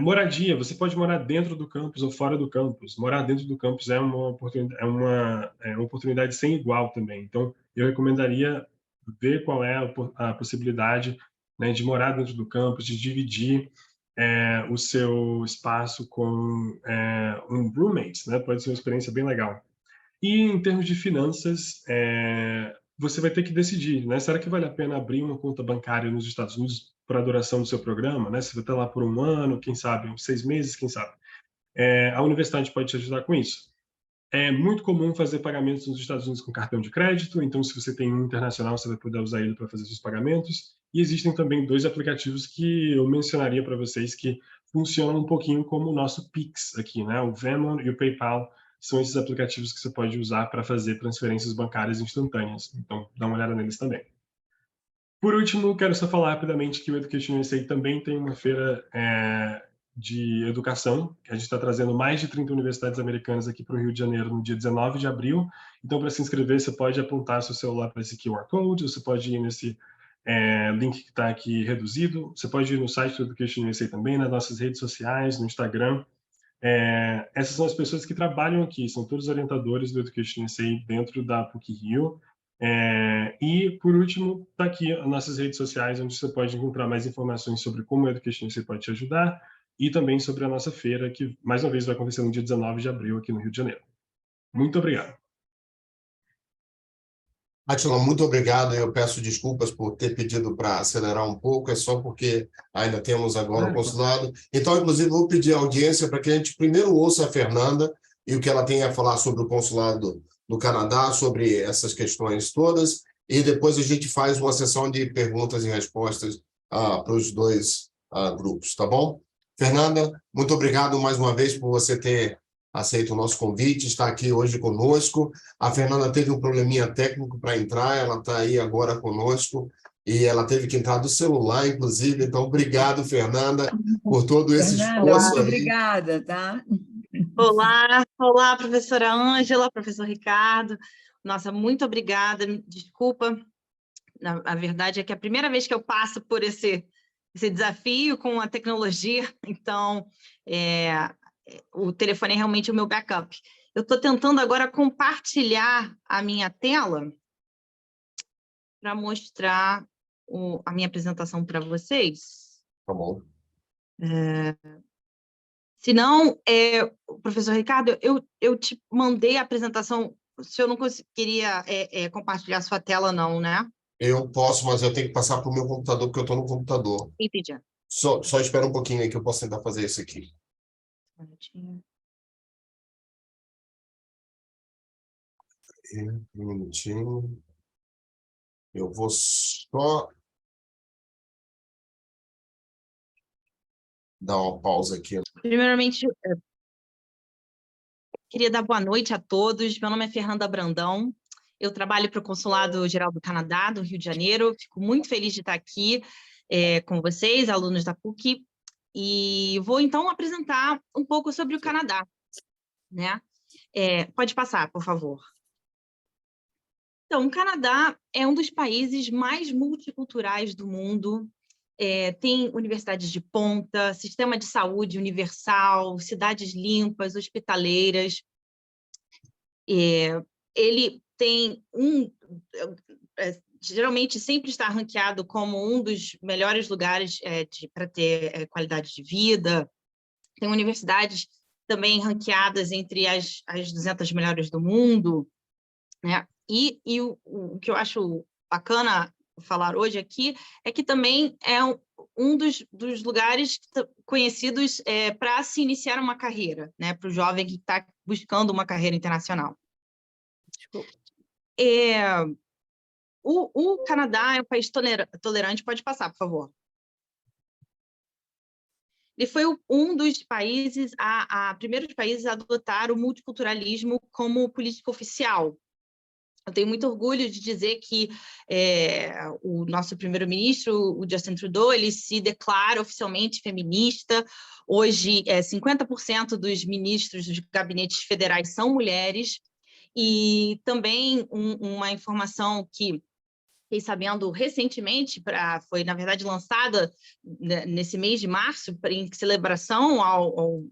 Moradia, você pode morar dentro do campus ou fora do campus. Morar dentro do campus é uma oportunidade sem igual também. Então, eu recomendaria ver qual é a possibilidade, né, de morar dentro do campus, de dividir o seu espaço com um roommate, né? Pode ser uma experiência bem legal. E em termos de finanças, você vai ter que decidir, né? Será que vale a pena abrir uma conta bancária nos Estados Unidos para a duração do seu programa, né? Você vai estar lá por um ano, quem sabe, uns 6 meses, quem sabe. A universidade pode te ajudar com isso. É muito comum fazer pagamentos nos Estados Unidos com cartão de crédito, então se você tem um internacional, você vai poder usar ele para fazer seus pagamentos. E existem também 2 aplicativos que eu mencionaria para vocês que funcionam um pouquinho como o nosso Pix aqui, né? O Venmo e o PayPal são esses aplicativos que você pode usar para fazer transferências bancárias instantâneas. Então, dá uma olhada neles também. Por último, quero só falar rapidamente que o Education USA também tem uma feira de educação, que a gente está trazendo mais de 30 universidades americanas aqui para o Rio de Janeiro no dia 19 de abril. Então, para se inscrever, você pode apontar seu celular para esse QR Code, você pode ir nesse link que está aqui reduzido, você pode ir no site do Education USA também, nas nossas redes sociais, no Instagram. Essas são as pessoas que trabalham aqui, são todos orientadores do Education USA dentro da PUC-Rio. E, por último, está aqui as nossas redes sociais, onde você pode encontrar mais informações sobre como o Education USA pode te ajudar e também sobre a nossa feira, que, mais uma vez, vai acontecer no dia 19 de abril aqui no Rio de Janeiro. Muito obrigado. Átila, muito obrigado. Eu peço desculpas por ter pedido para acelerar um pouco, é só porque ainda temos agora o consulado. Então, inclusive, vou pedir à audiência para que a gente primeiro ouça a Fernanda e o que ela tem a falar sobre o consulado do Canadá, sobre essas questões todas, e depois a gente faz uma sessão de perguntas e respostas para os 2 grupos, tá bom? Fernanda, muito obrigado mais uma vez por você ter aceito o nosso convite, está aqui hoje conosco. A Fernanda teve um probleminha técnico para entrar, ela está aí agora conosco, e ela teve que entrar do celular, inclusive. Então, obrigado, Fernanda, por todo esse Fernanda, esforço muito aí. obrigada, tá? Olá, professora Ângela, professor Ricardo. Nossa, muito obrigada. Desculpa, a verdade é que é a primeira vez que eu passo por esse desafio com a tecnologia, então o telefone é realmente o meu backup. Eu estou tentando agora compartilhar a minha tela para mostrar a minha apresentação para vocês. Tá bom. Se não, professor Ricardo, eu te mandei a apresentação, se eu não conseguiria compartilhar sua tela, não, né? Eu posso, mas eu tenho que passar para o meu computador, porque eu estou no computador. Entendi. Só espera um pouquinho aí que eu posso tentar fazer isso aqui. Um minutinho. Eu vou só dar uma pausa aqui. Primeiramente, queria dar boa noite a todos. Meu nome é Fernanda Brandão. Eu trabalho para o Consulado Geral do Canadá, do Rio de Janeiro. Fico muito feliz de estar aqui com vocês, alunos da PUC. E vou, então, apresentar um pouco sobre o Canadá, né? Pode passar, por favor. Então, o Canadá é um dos países mais multiculturais do mundo. Tem universidades de ponta, sistema de saúde universal, cidades limpas, hospitaleiras. Ele tem geralmente sempre está ranqueado como um dos melhores lugares para ter qualidade de vida. Tem universidades também ranqueadas entre as 200 melhores do mundo, né? E o que eu acho bacana falar hoje aqui é que também é um dos lugares conhecidos para se iniciar uma carreira, né? Para o jovem que está buscando uma carreira internacional. O Canadá é um país tolerante. Pode passar, por favor. Ele foi um dos países, primeiros países a adotar o multiculturalismo como política oficial. Eu tenho muito orgulho de dizer que o nosso primeiro-ministro, o Justin Trudeau, ele se declara oficialmente feminista. Hoje, 50% dos ministros dos gabinetes federais são mulheres. E também uma informação que fiquei sabendo recentemente, foi, na verdade, lançada nesse mês de março, em celebração ao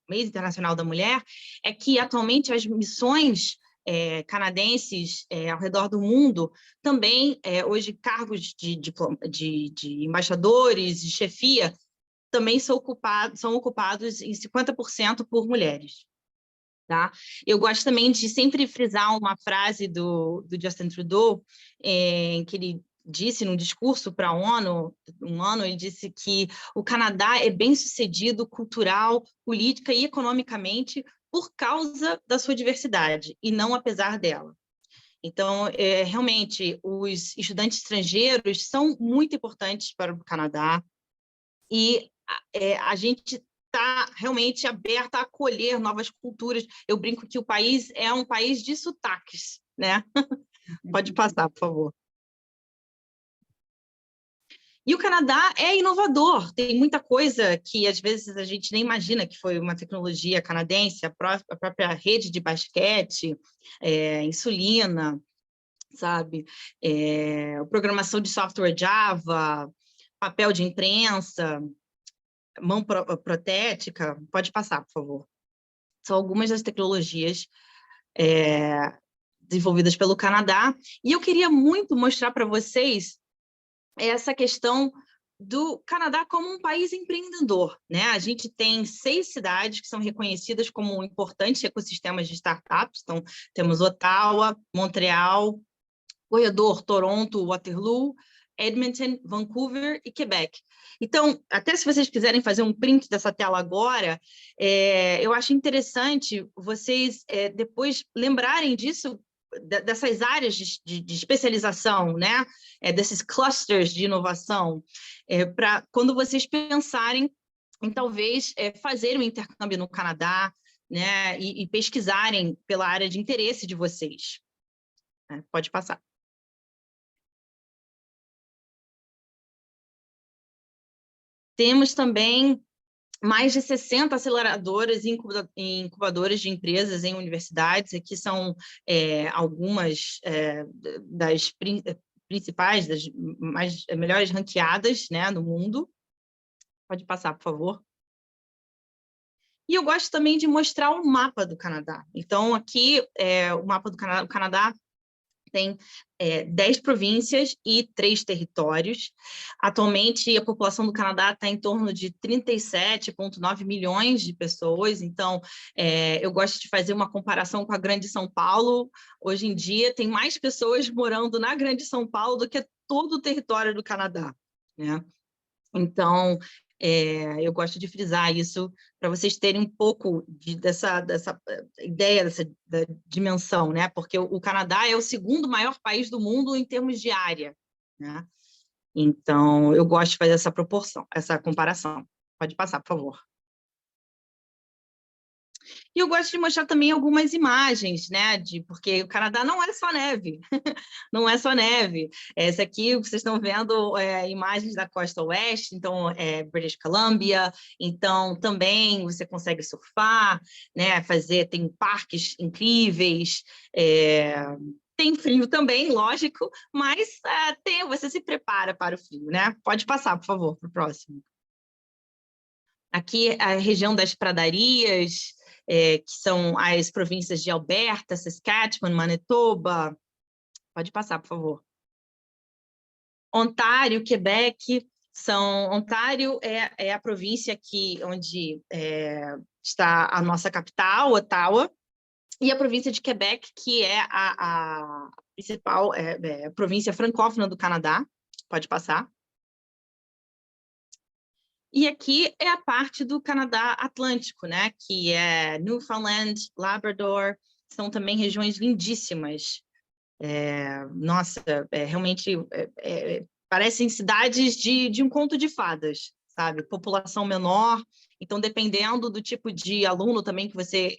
Mês Internacional da Mulher, é que, atualmente, as missões canadenses ao redor do mundo também, hoje, cargos de embaixadores, de chefia, também são ocupados em 50% por mulheres. Tá? Eu gosto também de sempre frisar uma frase do Justin Trudeau, que ele disse num discurso para a ONU, ele disse que o Canadá é bem-sucedido cultural, política e economicamente por causa da sua diversidade, e não apesar dela. Então, realmente, os estudantes estrangeiros são muito importantes para o Canadá, e a gente está realmente aberta a acolher novas culturas. Eu brinco que o país é um país de sotaques, né? Pode passar, por favor. E o Canadá é inovador, tem muita coisa que às vezes a gente nem imagina que foi uma tecnologia canadense, a própria rede de basquete, insulina, sabe? Programação de software Java, papel de imprensa, mão protética. Pode passar, por favor. São algumas das tecnologias desenvolvidas pelo Canadá. E eu queria muito mostrar para vocês essa questão do Canadá como um país empreendedor, né? A gente tem 6 cidades que são reconhecidas como importantes ecossistemas de startups. Então, temos Ottawa, Montreal, Corredor, Toronto, Waterloo, Edmonton, Vancouver e Quebec. Então, até se vocês quiserem fazer um print dessa tela agora, eu acho interessante vocês depois lembrarem disso, dessas áreas de especialização, né? Desses clusters de inovação, para quando vocês pensarem em talvez fazer um intercâmbio no Canadá, né? E pesquisarem pela área de interesse de vocês. Pode passar. Temos também mais de 60 aceleradoras e incubadoras de empresas em universidades. Aqui são algumas das principais, das melhores ranqueadas, né, no mundo. Pode passar, por favor. E eu gosto também de mostrar o mapa do Canadá. Então, aqui, o mapa do Canadá. O Canadá tem 10 províncias e 3 territórios. Atualmente, a população do Canadá está em torno de 37,9 milhões de pessoas. Então, eu gosto de fazer uma comparação com a Grande São Paulo. Hoje em dia, tem mais pessoas morando na Grande São Paulo do que todo o território do Canadá, né? Então, eu gosto de frisar isso para vocês terem um pouco dessa ideia, da dimensão, né? Porque o Canadá é o segundo maior país do mundo em termos de área, né? Então, eu gosto de fazer essa proporção, essa comparação. Pode passar, por favor. E eu gosto de mostrar também algumas imagens, né? Porque o Canadá não é só neve, não é só neve. Essa aqui, vocês estão vendo imagens da costa oeste, então, British Columbia, então, também você consegue surfar, né? Tem parques incríveis, tem frio também, lógico, mas você se prepara para o frio, né? Pode passar, por favor, para o próximo. Aqui, a região das pradarias, que são as províncias de Alberta, Saskatchewan, Manitoba. Pode passar, por favor. Ontário, Quebec, Ontário é a província onde está a nossa capital, Ottawa, e a província de Quebec, que é a principal província francófona do Canadá. Pode passar. E aqui é a parte do Canadá Atlântico, né? Que é Newfoundland, Labrador, são também regiões lindíssimas. Nossa, realmente parecem cidades de um conto de fadas, sabe? População menor, então dependendo do tipo de aluno também que você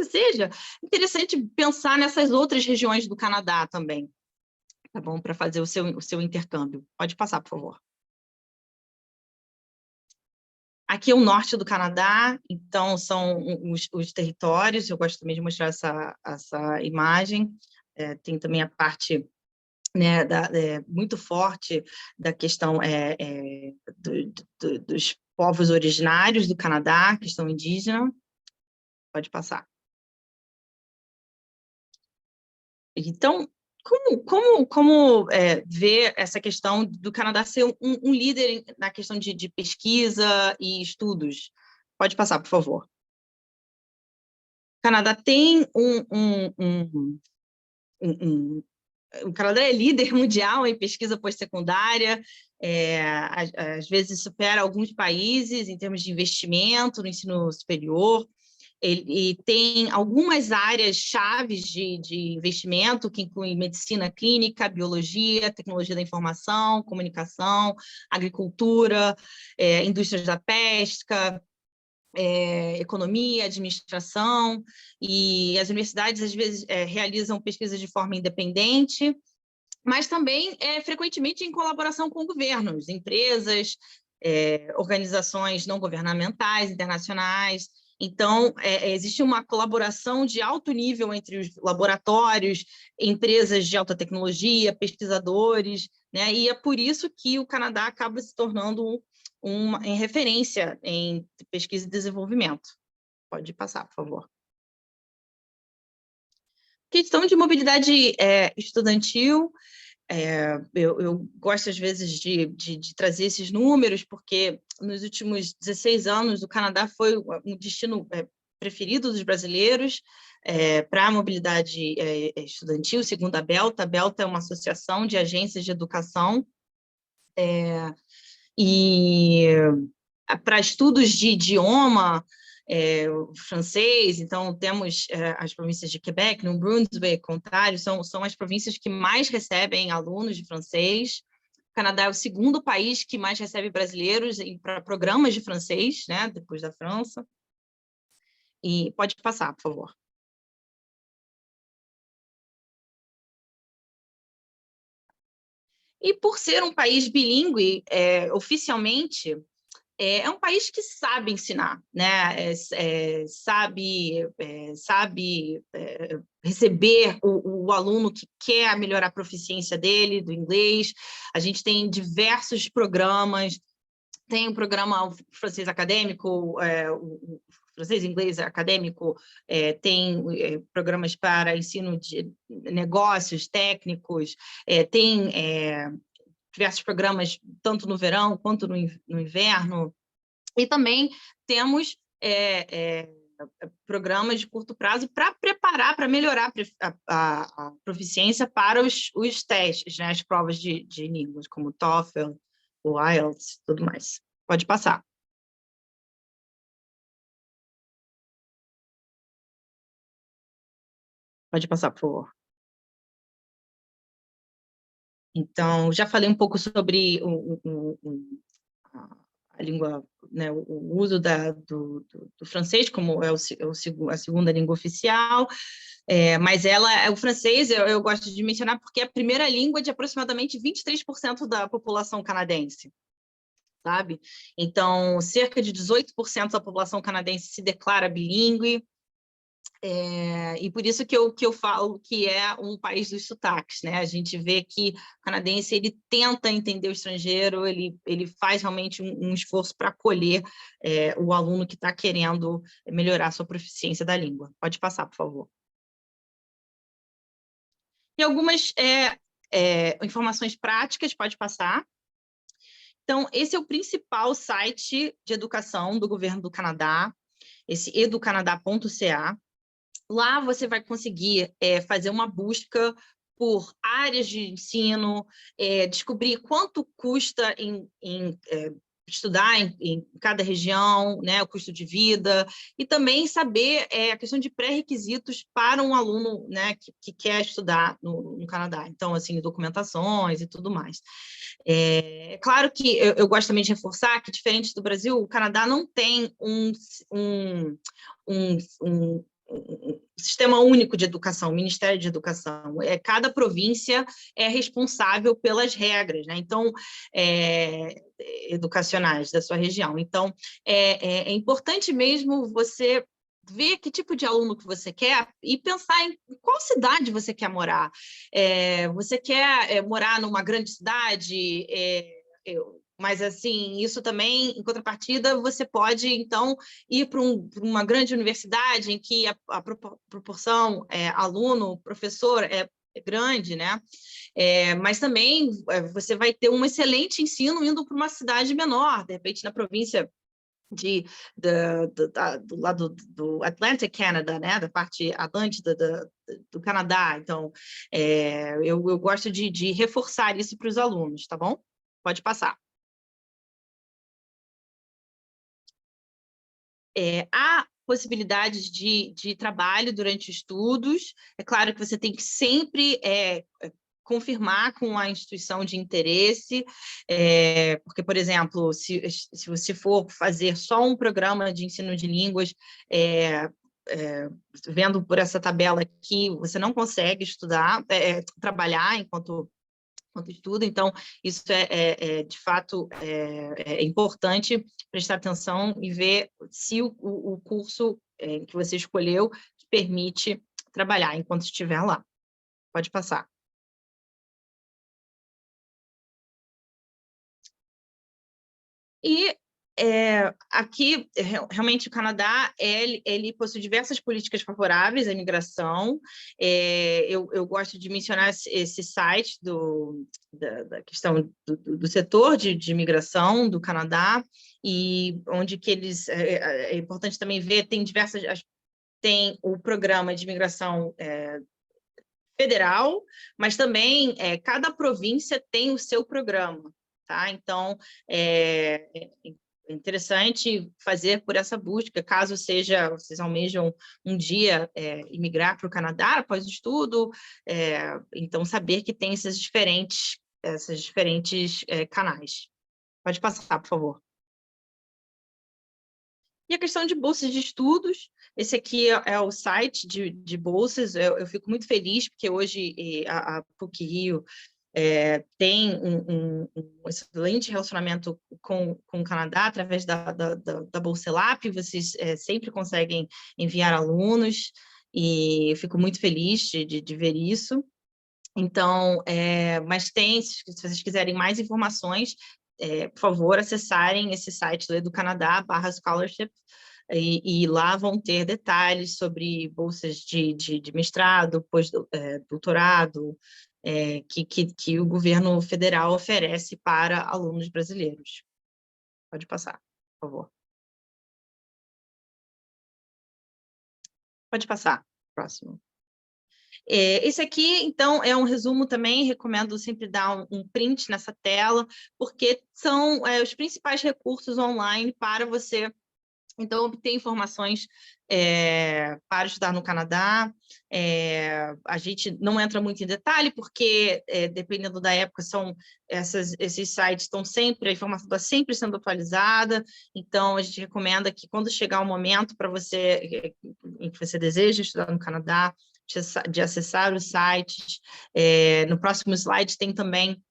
seja, interessante pensar nessas outras regiões do Canadá também, tá bom? Para fazer o seu intercâmbio. Pode passar, por favor. Aqui é o norte do Canadá, então são os territórios, eu gosto também de mostrar essa imagem. Tem também a parte, né, muito forte da questão dos povos originários do Canadá, questão indígena. Pode passar. Então, como ver essa questão do Canadá ser um líder na questão de pesquisa e estudos? Pode passar, por favor. O Canadá tem o Canadá é líder mundial em pesquisa pós-secundária, às vezes supera alguns países em termos de investimento no ensino superior. Ele tem algumas áreas chaves de investimento, que incluem medicina clínica, biologia, tecnologia da informação, comunicação, agricultura, indústrias da pesca, economia, administração, e as universidades, às vezes, realizam pesquisas de forma independente, mas também, frequentemente, em colaboração com governos, empresas, organizações não governamentais, internacionais. Então, existe uma colaboração de alto nível entre os laboratórios, empresas de alta tecnologia, pesquisadores, né? E é por isso que o Canadá acaba se tornando em referência em pesquisa e desenvolvimento. Pode passar, por favor. Questão de mobilidade estudantil. Eu gosto, às vezes, de trazer esses números, porque nos últimos 16 anos o Canadá foi um destino preferido dos brasileiros para a mobilidade estudantil, segundo a Belta. A Belta é uma associação de agências de educação e para estudos de idioma, francês, então temos as províncias de Quebec, New Brunswick, Ontário, são as províncias que mais recebem alunos de francês. O Canadá é o segundo país que mais recebe brasileiros para programas de francês, né, depois da França. E pode passar, por favor. E por ser um país bilíngue, oficialmente, é um país que sabe ensinar, né? Sabe receber o aluno que quer melhorar a proficiência dele, do inglês. A gente tem diversos programas, tem o programa francês acadêmico, o francês e inglês acadêmico, tem programas para ensino de negócios técnicos, tem diversos programas, tanto no verão quanto no inverno, e também temos programas de curto prazo para preparar, para melhorar a proficiência para os testes, né? As provas de línguas, como o TOEFL, o IELTS, tudo mais. Pode passar. Pode passar, por favor. Então, já falei um pouco sobre a língua, né, o uso do francês, como é a segunda língua oficial, mas o francês eu gosto de mencionar porque é a primeira língua de aproximadamente 23% da população canadense, sabe? Então, cerca de 18% da população canadense se declara bilíngue, e por isso que eu falo que é um país dos sotaques, né? A gente vê que o canadense ele tenta entender o estrangeiro, ele faz realmente um esforço para acolher o aluno que está querendo melhorar a sua proficiência da língua. Pode passar, por favor. E algumas informações práticas, pode passar. Então, esse é o principal site de educação do governo do Canadá, esse educanadá.ca. Lá você vai conseguir fazer uma busca por áreas de ensino, descobrir quanto custa estudar em cada região, né, o custo de vida, e também saber a questão de pré-requisitos para um aluno, né, que quer estudar no Canadá. Então, assim, documentações e tudo mais. É claro que eu gosto também de reforçar que, diferente do Brasil, o Canadá não tem um sistema único de educação, Ministério de Educação. Cada província é responsável pelas regras, né? Então, educacionais da sua região. Então, é importante mesmo você ver que tipo de aluno que você quer e pensar em qual cidade você quer morar. Você quer morar numa grande cidade? Mas, assim, isso também, em contrapartida, você pode, então, ir para uma grande universidade em que a proporção aluno-professor é grande, né? Mas também você vai ter um excelente ensino indo para uma cidade menor, de repente na província do lado do Atlantic Canada, né? Da parte atlântica do Canadá. Então, eu gosto de reforçar isso para os alunos, tá bom? Pode passar. Há possibilidades de trabalho durante estudos. É claro que você tem que sempre confirmar com a instituição de interesse, porque, por exemplo, se você for fazer só um programa de ensino de línguas, vendo por essa tabela aqui, você não consegue estudar, trabalhar enquanto estuda. Então, isso de fato, é importante prestar atenção e ver se o curso que você escolheu te permite trabalhar enquanto estiver lá. Pode passar. E aqui, realmente, o Canadá, ele possui diversas políticas favoráveis à imigração. Eu gosto de mencionar esse site da questão do setor de imigração do Canadá, e onde que eles... É importante também ver, tem o programa de imigração federal, mas também cada província tem o seu programa, tá? Então, é interessante fazer por essa busca, caso vocês almejam um dia imigrar para o Canadá após o estudo, então saber que tem esses diferentes canais. Pode passar, por favor. E a questão de bolsas de estudos, esse aqui é o site de bolsas. Eu fico muito feliz, porque hoje a PUC-Rio tem um excelente relacionamento com o Canadá, através da Bolsa ELAP. Vocês sempre conseguem enviar alunos, e eu fico muito feliz de ver isso. Então, mas se vocês quiserem mais informações, por favor, acessarem esse site do EduCanadá/scholarship, e lá vão ter detalhes sobre bolsas de mestrado, doutorado, que o governo federal oferece para alunos brasileiros. Pode passar, por favor. Pode passar, próximo. Esse aqui, então, é um resumo também, recomendo sempre dar um print nessa tela, porque são os principais recursos online para você, então, obter informações para estudar no Canadá. A gente não entra muito em detalhe, porque, dependendo da época, esses sites estão sempre, a informação está sempre sendo atualizada, então a gente recomenda que, quando chegar o momento para você, em que você deseja estudar no Canadá, de acessar os sites. No próximo slide tem também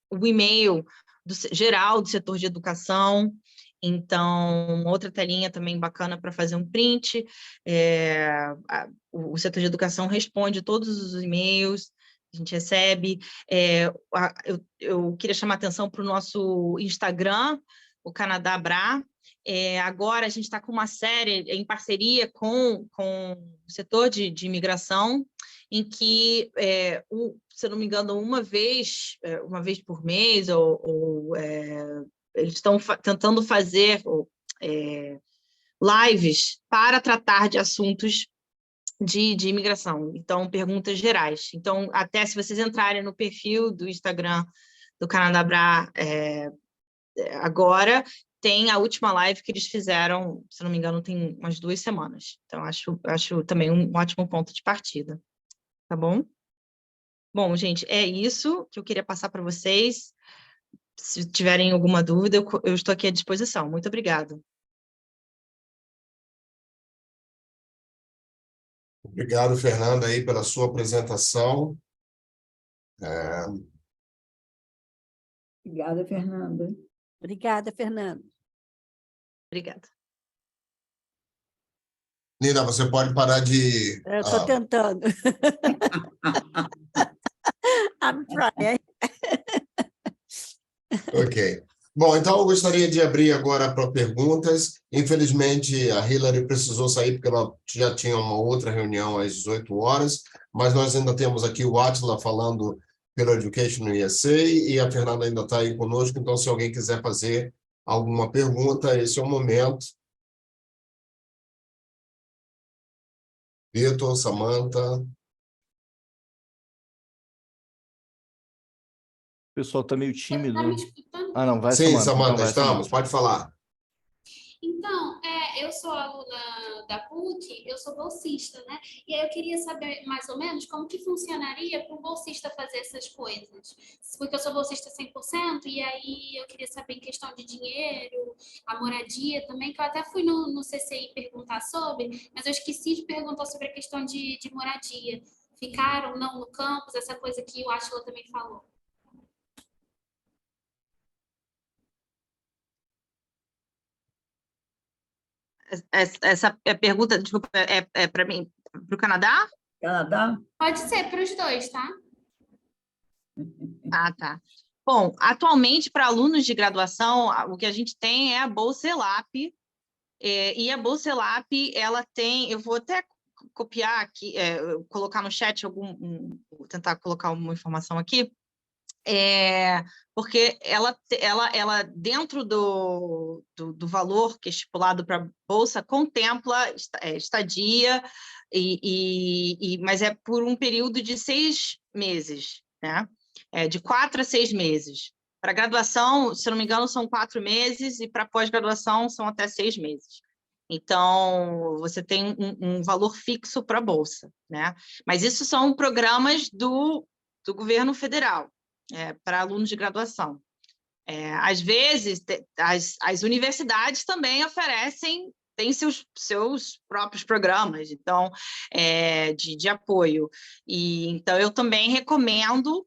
o e-mail geral do setor de educação. Então, outra telinha também bacana para fazer um print. O setor de educação responde todos os e-mails que a gente recebe. Eu queria chamar a atenção para o nosso Instagram, o Canadá Bra. Agora a gente está com uma série em parceria com o setor de imigração, em que, se eu não me engano, uma vez por mês, eles estão tentando fazer lives para tratar de assuntos de imigração, então, perguntas gerais. Então, até se vocês entrarem no perfil do Instagram do Canadá agora, tem a última live que eles fizeram, se não me engano, tem umas 2 semanas. Então, acho também um ótimo ponto de partida. Tá bom? Bom, gente, é isso que eu queria passar para vocês. Se tiverem alguma dúvida, eu estou aqui à disposição. Muito obrigada. Obrigado, Fernanda, aí pela sua apresentação. Obrigada, Fernanda. Obrigada, Fernanda. Obrigada. Nina, você pode parar de... Eu estou tentando. I'm trying. Ok. Bom, então eu gostaria de abrir agora para perguntas. Infelizmente, a Hillary precisou sair porque ela já tinha uma outra reunião às 18 horas, mas nós ainda temos aqui o Átila falando pelo Education USA e a Fernanda ainda está aí conosco, então se alguém quiser fazer alguma pergunta, esse é o momento. Vitor, Samantha. O pessoal está meio tímido. Tá me escutando? Ah, não, vai, Sim, Samantha. Samantha, Então, vai, estamos. Samantha. Pode falar. Então, eu sou aluna da PUC, eu sou bolsista, né? E aí eu queria saber mais ou menos como que funcionaria para um bolsista fazer essas coisas. Porque eu sou bolsista 100%, e aí eu queria saber em questão de dinheiro, a moradia também, que eu até fui no CCI perguntar sobre, mas eu esqueci de perguntar sobre a questão de moradia. Ficaram, não, no campus, essa coisa que o Átila também falou. Essa pergunta, desculpa, é para mim, para o Canadá? Canadá? Pode ser para os dois, tá? Ah, tá. Bom, atualmente, para alunos de graduação, o que a gente tem é a Bolsa ELAP, e a Bolsa ELAP, ela tem, eu vou até copiar aqui, colocar no chat vou tentar colocar uma informação aqui, porque ela dentro do valor que é estipulado para a Bolsa, contempla estadia, mas é por um período de 6 meses, né? De 4 a 6 meses. Para graduação, se não me engano, são 4 meses, e para pós-graduação são até 6 meses. Então, você tem um valor fixo para a Bolsa, né? Mas isso são programas do governo federal, para alunos de graduação. Às vezes, as universidades também têm seus próprios programas, então, de apoio. Então, eu também recomendo,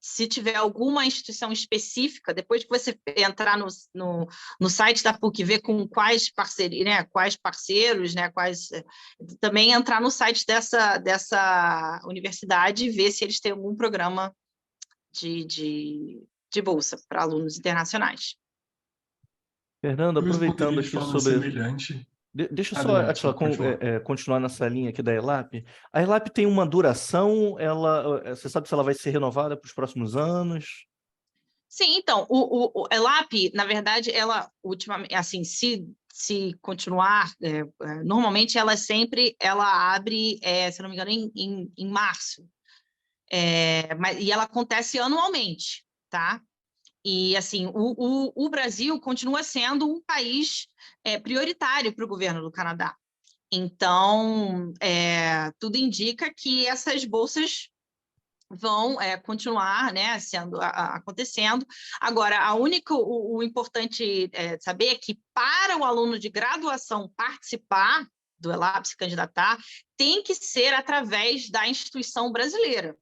se tiver alguma instituição específica, depois que você entrar no site da PUC, ver com quais parcerias, né, quais parceiros, né, também entrar no site dessa universidade e ver se eles têm algum programa de bolsa para alunos internacionais. Fernando, aproveitando aqui de forma semelhante. Deixa eu só, Átila, continuar nessa linha aqui da ELAP. A ELAP tem uma duração, você sabe se ela vai ser renovada para os próximos anos? Sim, então, o ELAP, na verdade, ela, ultimamente, assim, se continuar, normalmente ela abre, se não me engano, em março. E ela acontece anualmente, tá? E, assim, o Brasil continua sendo um país prioritário para o governo do Canadá. Então, tudo indica que essas bolsas vão continuar, né, acontecendo. Agora, o importante saber é que, para o aluno de graduação participar do ELAP, se candidatar, tem que ser através da instituição brasileira.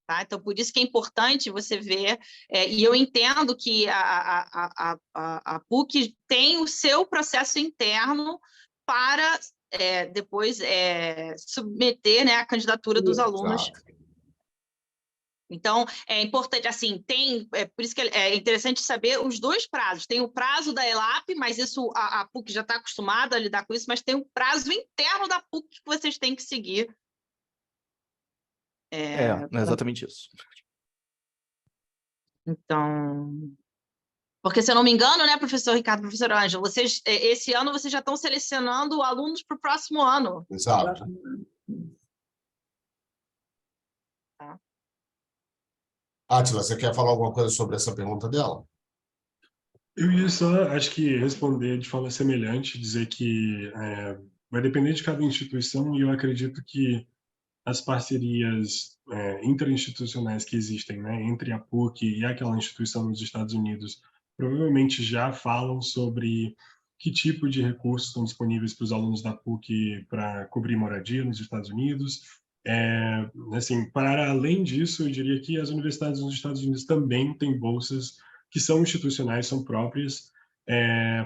Tá? Então, por isso que é importante você ver, e eu entendo que a PUC tem o seu processo interno para depois submeter, né, a candidatura dos alunos. Então, é importante, assim, por isso que é interessante saber os dois prazos. Tem o prazo da ELAP, mas isso a PUC já está acostumada a lidar com isso, mas tem o prazo interno da PUC que vocês têm que seguir É exatamente isso. Então, porque se eu não me engano, né, professor Ricardo, professor Ângelo, vocês, esse ano vocês já estão selecionando alunos para o próximo ano. Exato. Tá. Átila, você quer falar alguma coisa sobre essa pergunta dela? Eu ia só, acho que, responder de forma semelhante, dizer que vai depender de cada instituição e eu acredito que as parcerias interinstitucionais que existem, né, entre a PUC e aquela instituição nos Estados Unidos provavelmente já falam sobre que tipo de recursos estão disponíveis para os alunos da PUC para cobrir moradia nos Estados Unidos. Assim, para além disso, eu diria que as universidades nos Estados Unidos também têm bolsas que são institucionais, são próprias,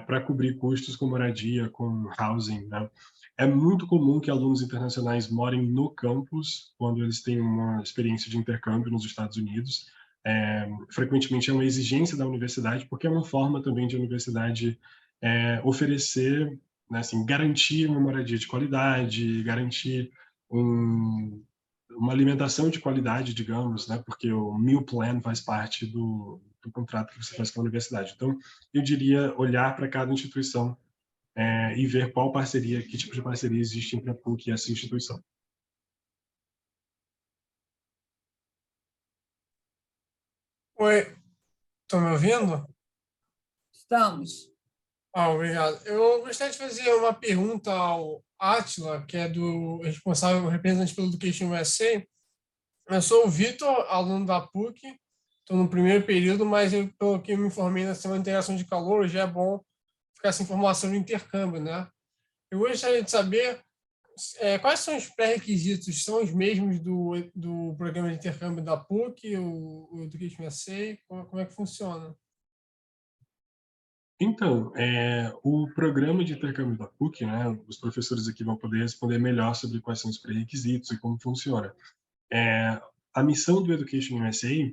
para cobrir custos com moradia, com housing, né? É muito comum que alunos internacionais morem no campus quando eles têm uma experiência de intercâmbio nos Estados Unidos. Frequentemente é uma exigência da universidade, porque é uma forma também de a universidade oferecer, né, assim, garantir uma moradia de qualidade, garantir uma alimentação de qualidade, digamos, né, porque o meal plan faz parte do contrato que você faz com a universidade. Então, eu diria olhar para cada instituição e ver qual parceria, que tipo de parceria existe entre a PUC e essa instituição. Oi, estão me ouvindo? Estamos. Obrigado. Eu gostaria de fazer uma pergunta ao Átila, que é do responsável, representante pelo Education USA. Eu sou o Vitor, aluno da PUC, estou no primeiro período, mas pelo que eu me informei na semana de integração de calor, já é bom ficar essa informação do intercâmbio, né? Eu gostaria de saber quais são os pré-requisitos, são os mesmos do programa de intercâmbio da PUC, o Education USA, como é que funciona? Então, o programa de intercâmbio da PUC, né, os professores aqui vão poder responder melhor sobre quais são os pré-requisitos e como funciona. A missão do Education USA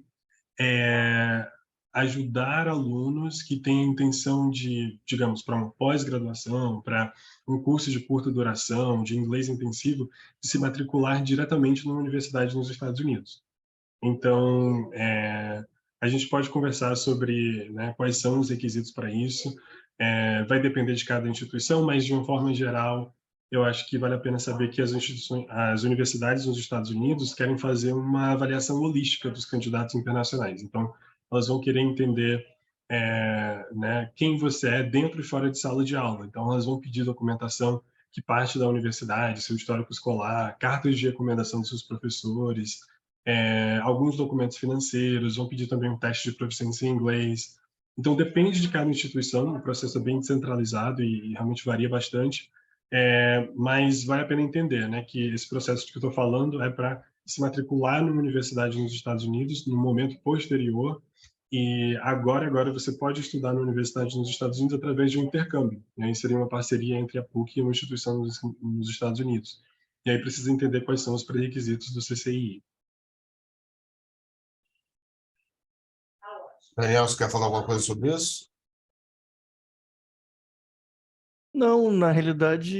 é ajudar alunos que têm a intenção de, digamos, para uma pós-graduação, para um curso de curta duração, de inglês intensivo, de se matricular diretamente numa universidade nos Estados Unidos. Então, a gente pode conversar sobre, né, quais são os requisitos para isso. Vai depender de cada instituição, mas, de uma forma geral, eu acho que vale a pena saber que as universidades nos Estados Unidos querem fazer uma avaliação holística dos candidatos internacionais. Então, elas vão querer entender né, quem você é dentro e fora de sala de aula. Então, elas vão pedir documentação que parte da universidade, seu histórico escolar, cartas de recomendação dos seus professores, alguns documentos financeiros, vão pedir também um teste de proficiência em inglês. Então, depende de cada instituição, o processo é bem descentralizado e realmente varia bastante, mas vale a pena entender, né, que esse processo que eu estou falando é para se matricular numa universidade nos Estados Unidos no momento posterior, e agora você pode estudar na universidade nos Estados Unidos através de um intercâmbio, e aí seria uma parceria entre a PUC e uma instituição nos Estados Unidos. E aí precisa entender quais são os pré-requisitos do CCII. Daniel, você quer falar alguma coisa sobre isso? Não, na realidade,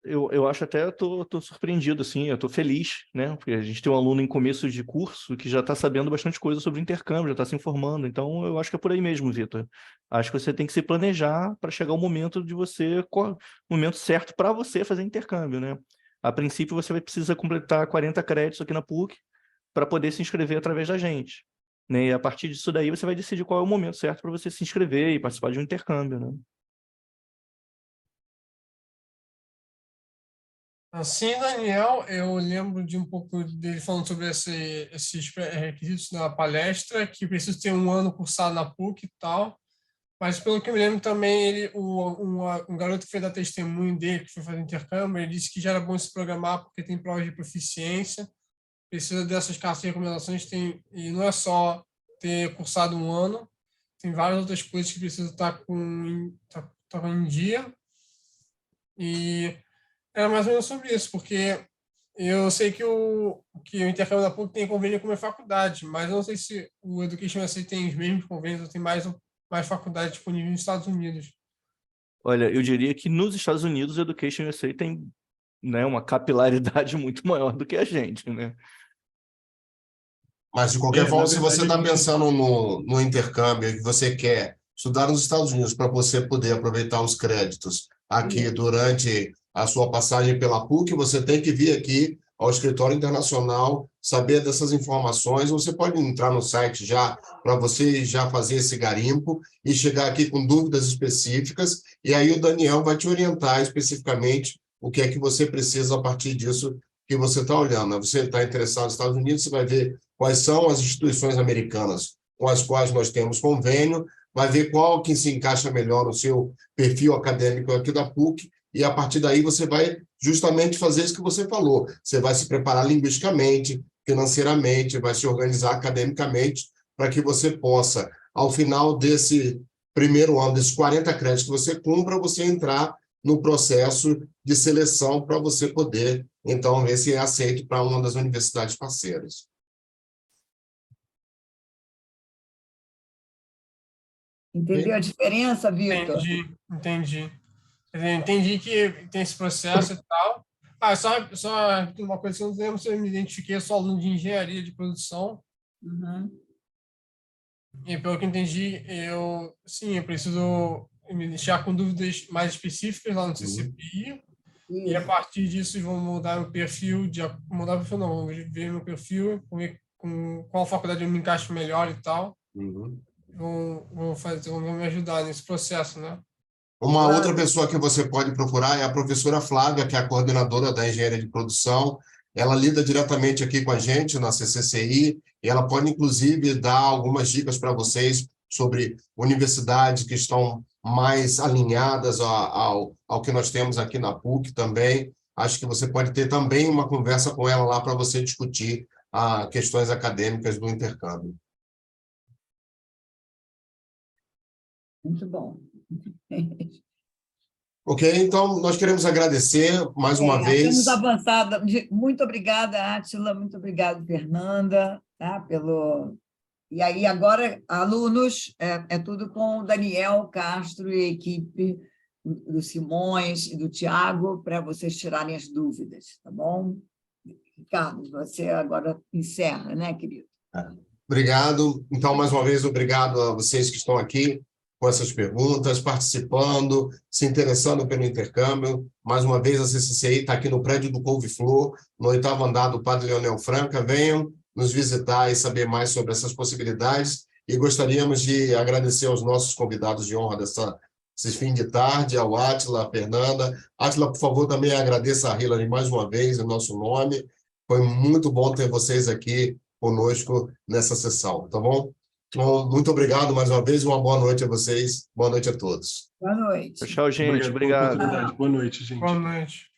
eu acho até, tô surpreendido, assim, eu tô feliz, né? Porque a gente tem um aluno em começo de curso que já está sabendo bastante coisa sobre intercâmbio, já está se informando. Então, eu acho que é por aí mesmo, Vitor. Acho que você tem que se planejar para chegar o momento o momento certo para você fazer intercâmbio, né? A princípio, você vai precisar completar 40 créditos aqui na PUC para poder se inscrever através da gente, né? E a partir disso daí, você vai decidir qual é o momento certo para você se inscrever e participar de um intercâmbio, né? Assim, Daniel, eu lembro de um pouco dele falando sobre esses requisitos na palestra, que precisa ter um ano cursado na PUC e tal, mas pelo que eu me lembro também, um garoto que fez a testemunho dele, que foi fazer intercâmbio, ele disse que já era bom se programar porque tem provas de proficiência, precisa dessas cartas de recomendações, e não é só ter cursado um ano, tem várias outras coisas que precisam estar em dia, e era mais ou menos sobre isso, porque eu sei que o intercâmbio da PUC tem convênio com a minha faculdade, mas eu não sei se o Education USA tem os mesmos convênios ou tem mais faculdade disponível nos Estados Unidos. Olha, eu diria que nos Estados Unidos o Education USA tem né, uma capilaridade muito maior do que a gente, né? Mas, de qualquer Na forma, se verdade, você a está gente- pensando no intercâmbio, que você quer estudar nos Estados Unidos para você poder aproveitar os créditos aqui durante a sua passagem pela PUC, você tem que vir aqui ao escritório internacional, saber dessas informações. Você pode entrar no site já para você já fazer esse garimpo e chegar aqui com dúvidas específicas, e aí o Daniel vai te orientar especificamente o que é que você precisa a partir disso que você está olhando. Você está interessado nos Estados Unidos, você vai ver quais são as instituições americanas com as quais nós temos convênio, vai ver qual que se encaixa melhor no seu perfil acadêmico aqui da PUC, e a partir daí você vai justamente fazer isso que você falou. Você vai se preparar linguisticamente, financeiramente, vai se organizar academicamente para que você possa, ao final desse primeiro ano, desses 40 créditos que você cumpra, você entrar no processo de seleção para você poder, então, ver se é aceito para uma das universidades parceiras. Entendeu a diferença, Vitor? Entendi. Quer dizer, entendi que tem esse processo e tal. Só uma coisa que eu não lembro se eu me identifiquei, eu sou aluno de engenharia de produção. Uhum. E pelo que eu entendi, eu preciso me deixar com dúvidas mais específicas lá no CCPI. E a partir disso, vão mudar meu perfil, mudar o perfil não, vão ver meu perfil, ver com qual faculdade eu me encaixo melhor e tal. Vão me ajudar nesse processo, né? Uma outra pessoa que você pode procurar é a professora Flávia, que é a coordenadora da engenharia de produção. Ela lida diretamente aqui com a gente na CCCI, e ela pode, inclusive, dar algumas dicas para vocês sobre universidades que estão mais alinhadas ao que nós temos aqui na PUC também. Acho que você pode ter também uma conversa com ela lá para você discutir questões acadêmicas do intercâmbio. Muito bom. Ok, então nós queremos agradecer mais uma vez. Temos avançado. Muito obrigada, Átila, muito obrigada, Fernanda, tá, E aí, agora, alunos, é tudo com o Daniel Castro e a equipe do Simões e do Tiago para vocês tirarem as dúvidas, tá bom? Ricardo, você agora encerra, né, querido? Obrigado. Então, mais uma vez, obrigado a vocês que estão aqui com essas perguntas, participando, se interessando pelo intercâmbio. Mais uma vez, a CCCI está aqui no prédio do Couve-Flor, no 8º andar do Padre Leonel Franca. Venham nos visitar e saber mais sobre essas possibilidades. E gostaríamos de agradecer aos nossos convidados de honra desse fim de tarde, ao Átila, à Fernanda. Átila, por favor, também agradeça a Hilary mais uma vez em nosso nome. Foi muito bom ter vocês aqui conosco nessa sessão, tá bom? Então, muito obrigado mais uma vez e uma boa noite a vocês. Boa noite a todos. Boa noite. Tchau, gente. Obrigado pela Obrigado. oportunidade. Boa noite, gente. Boa noite.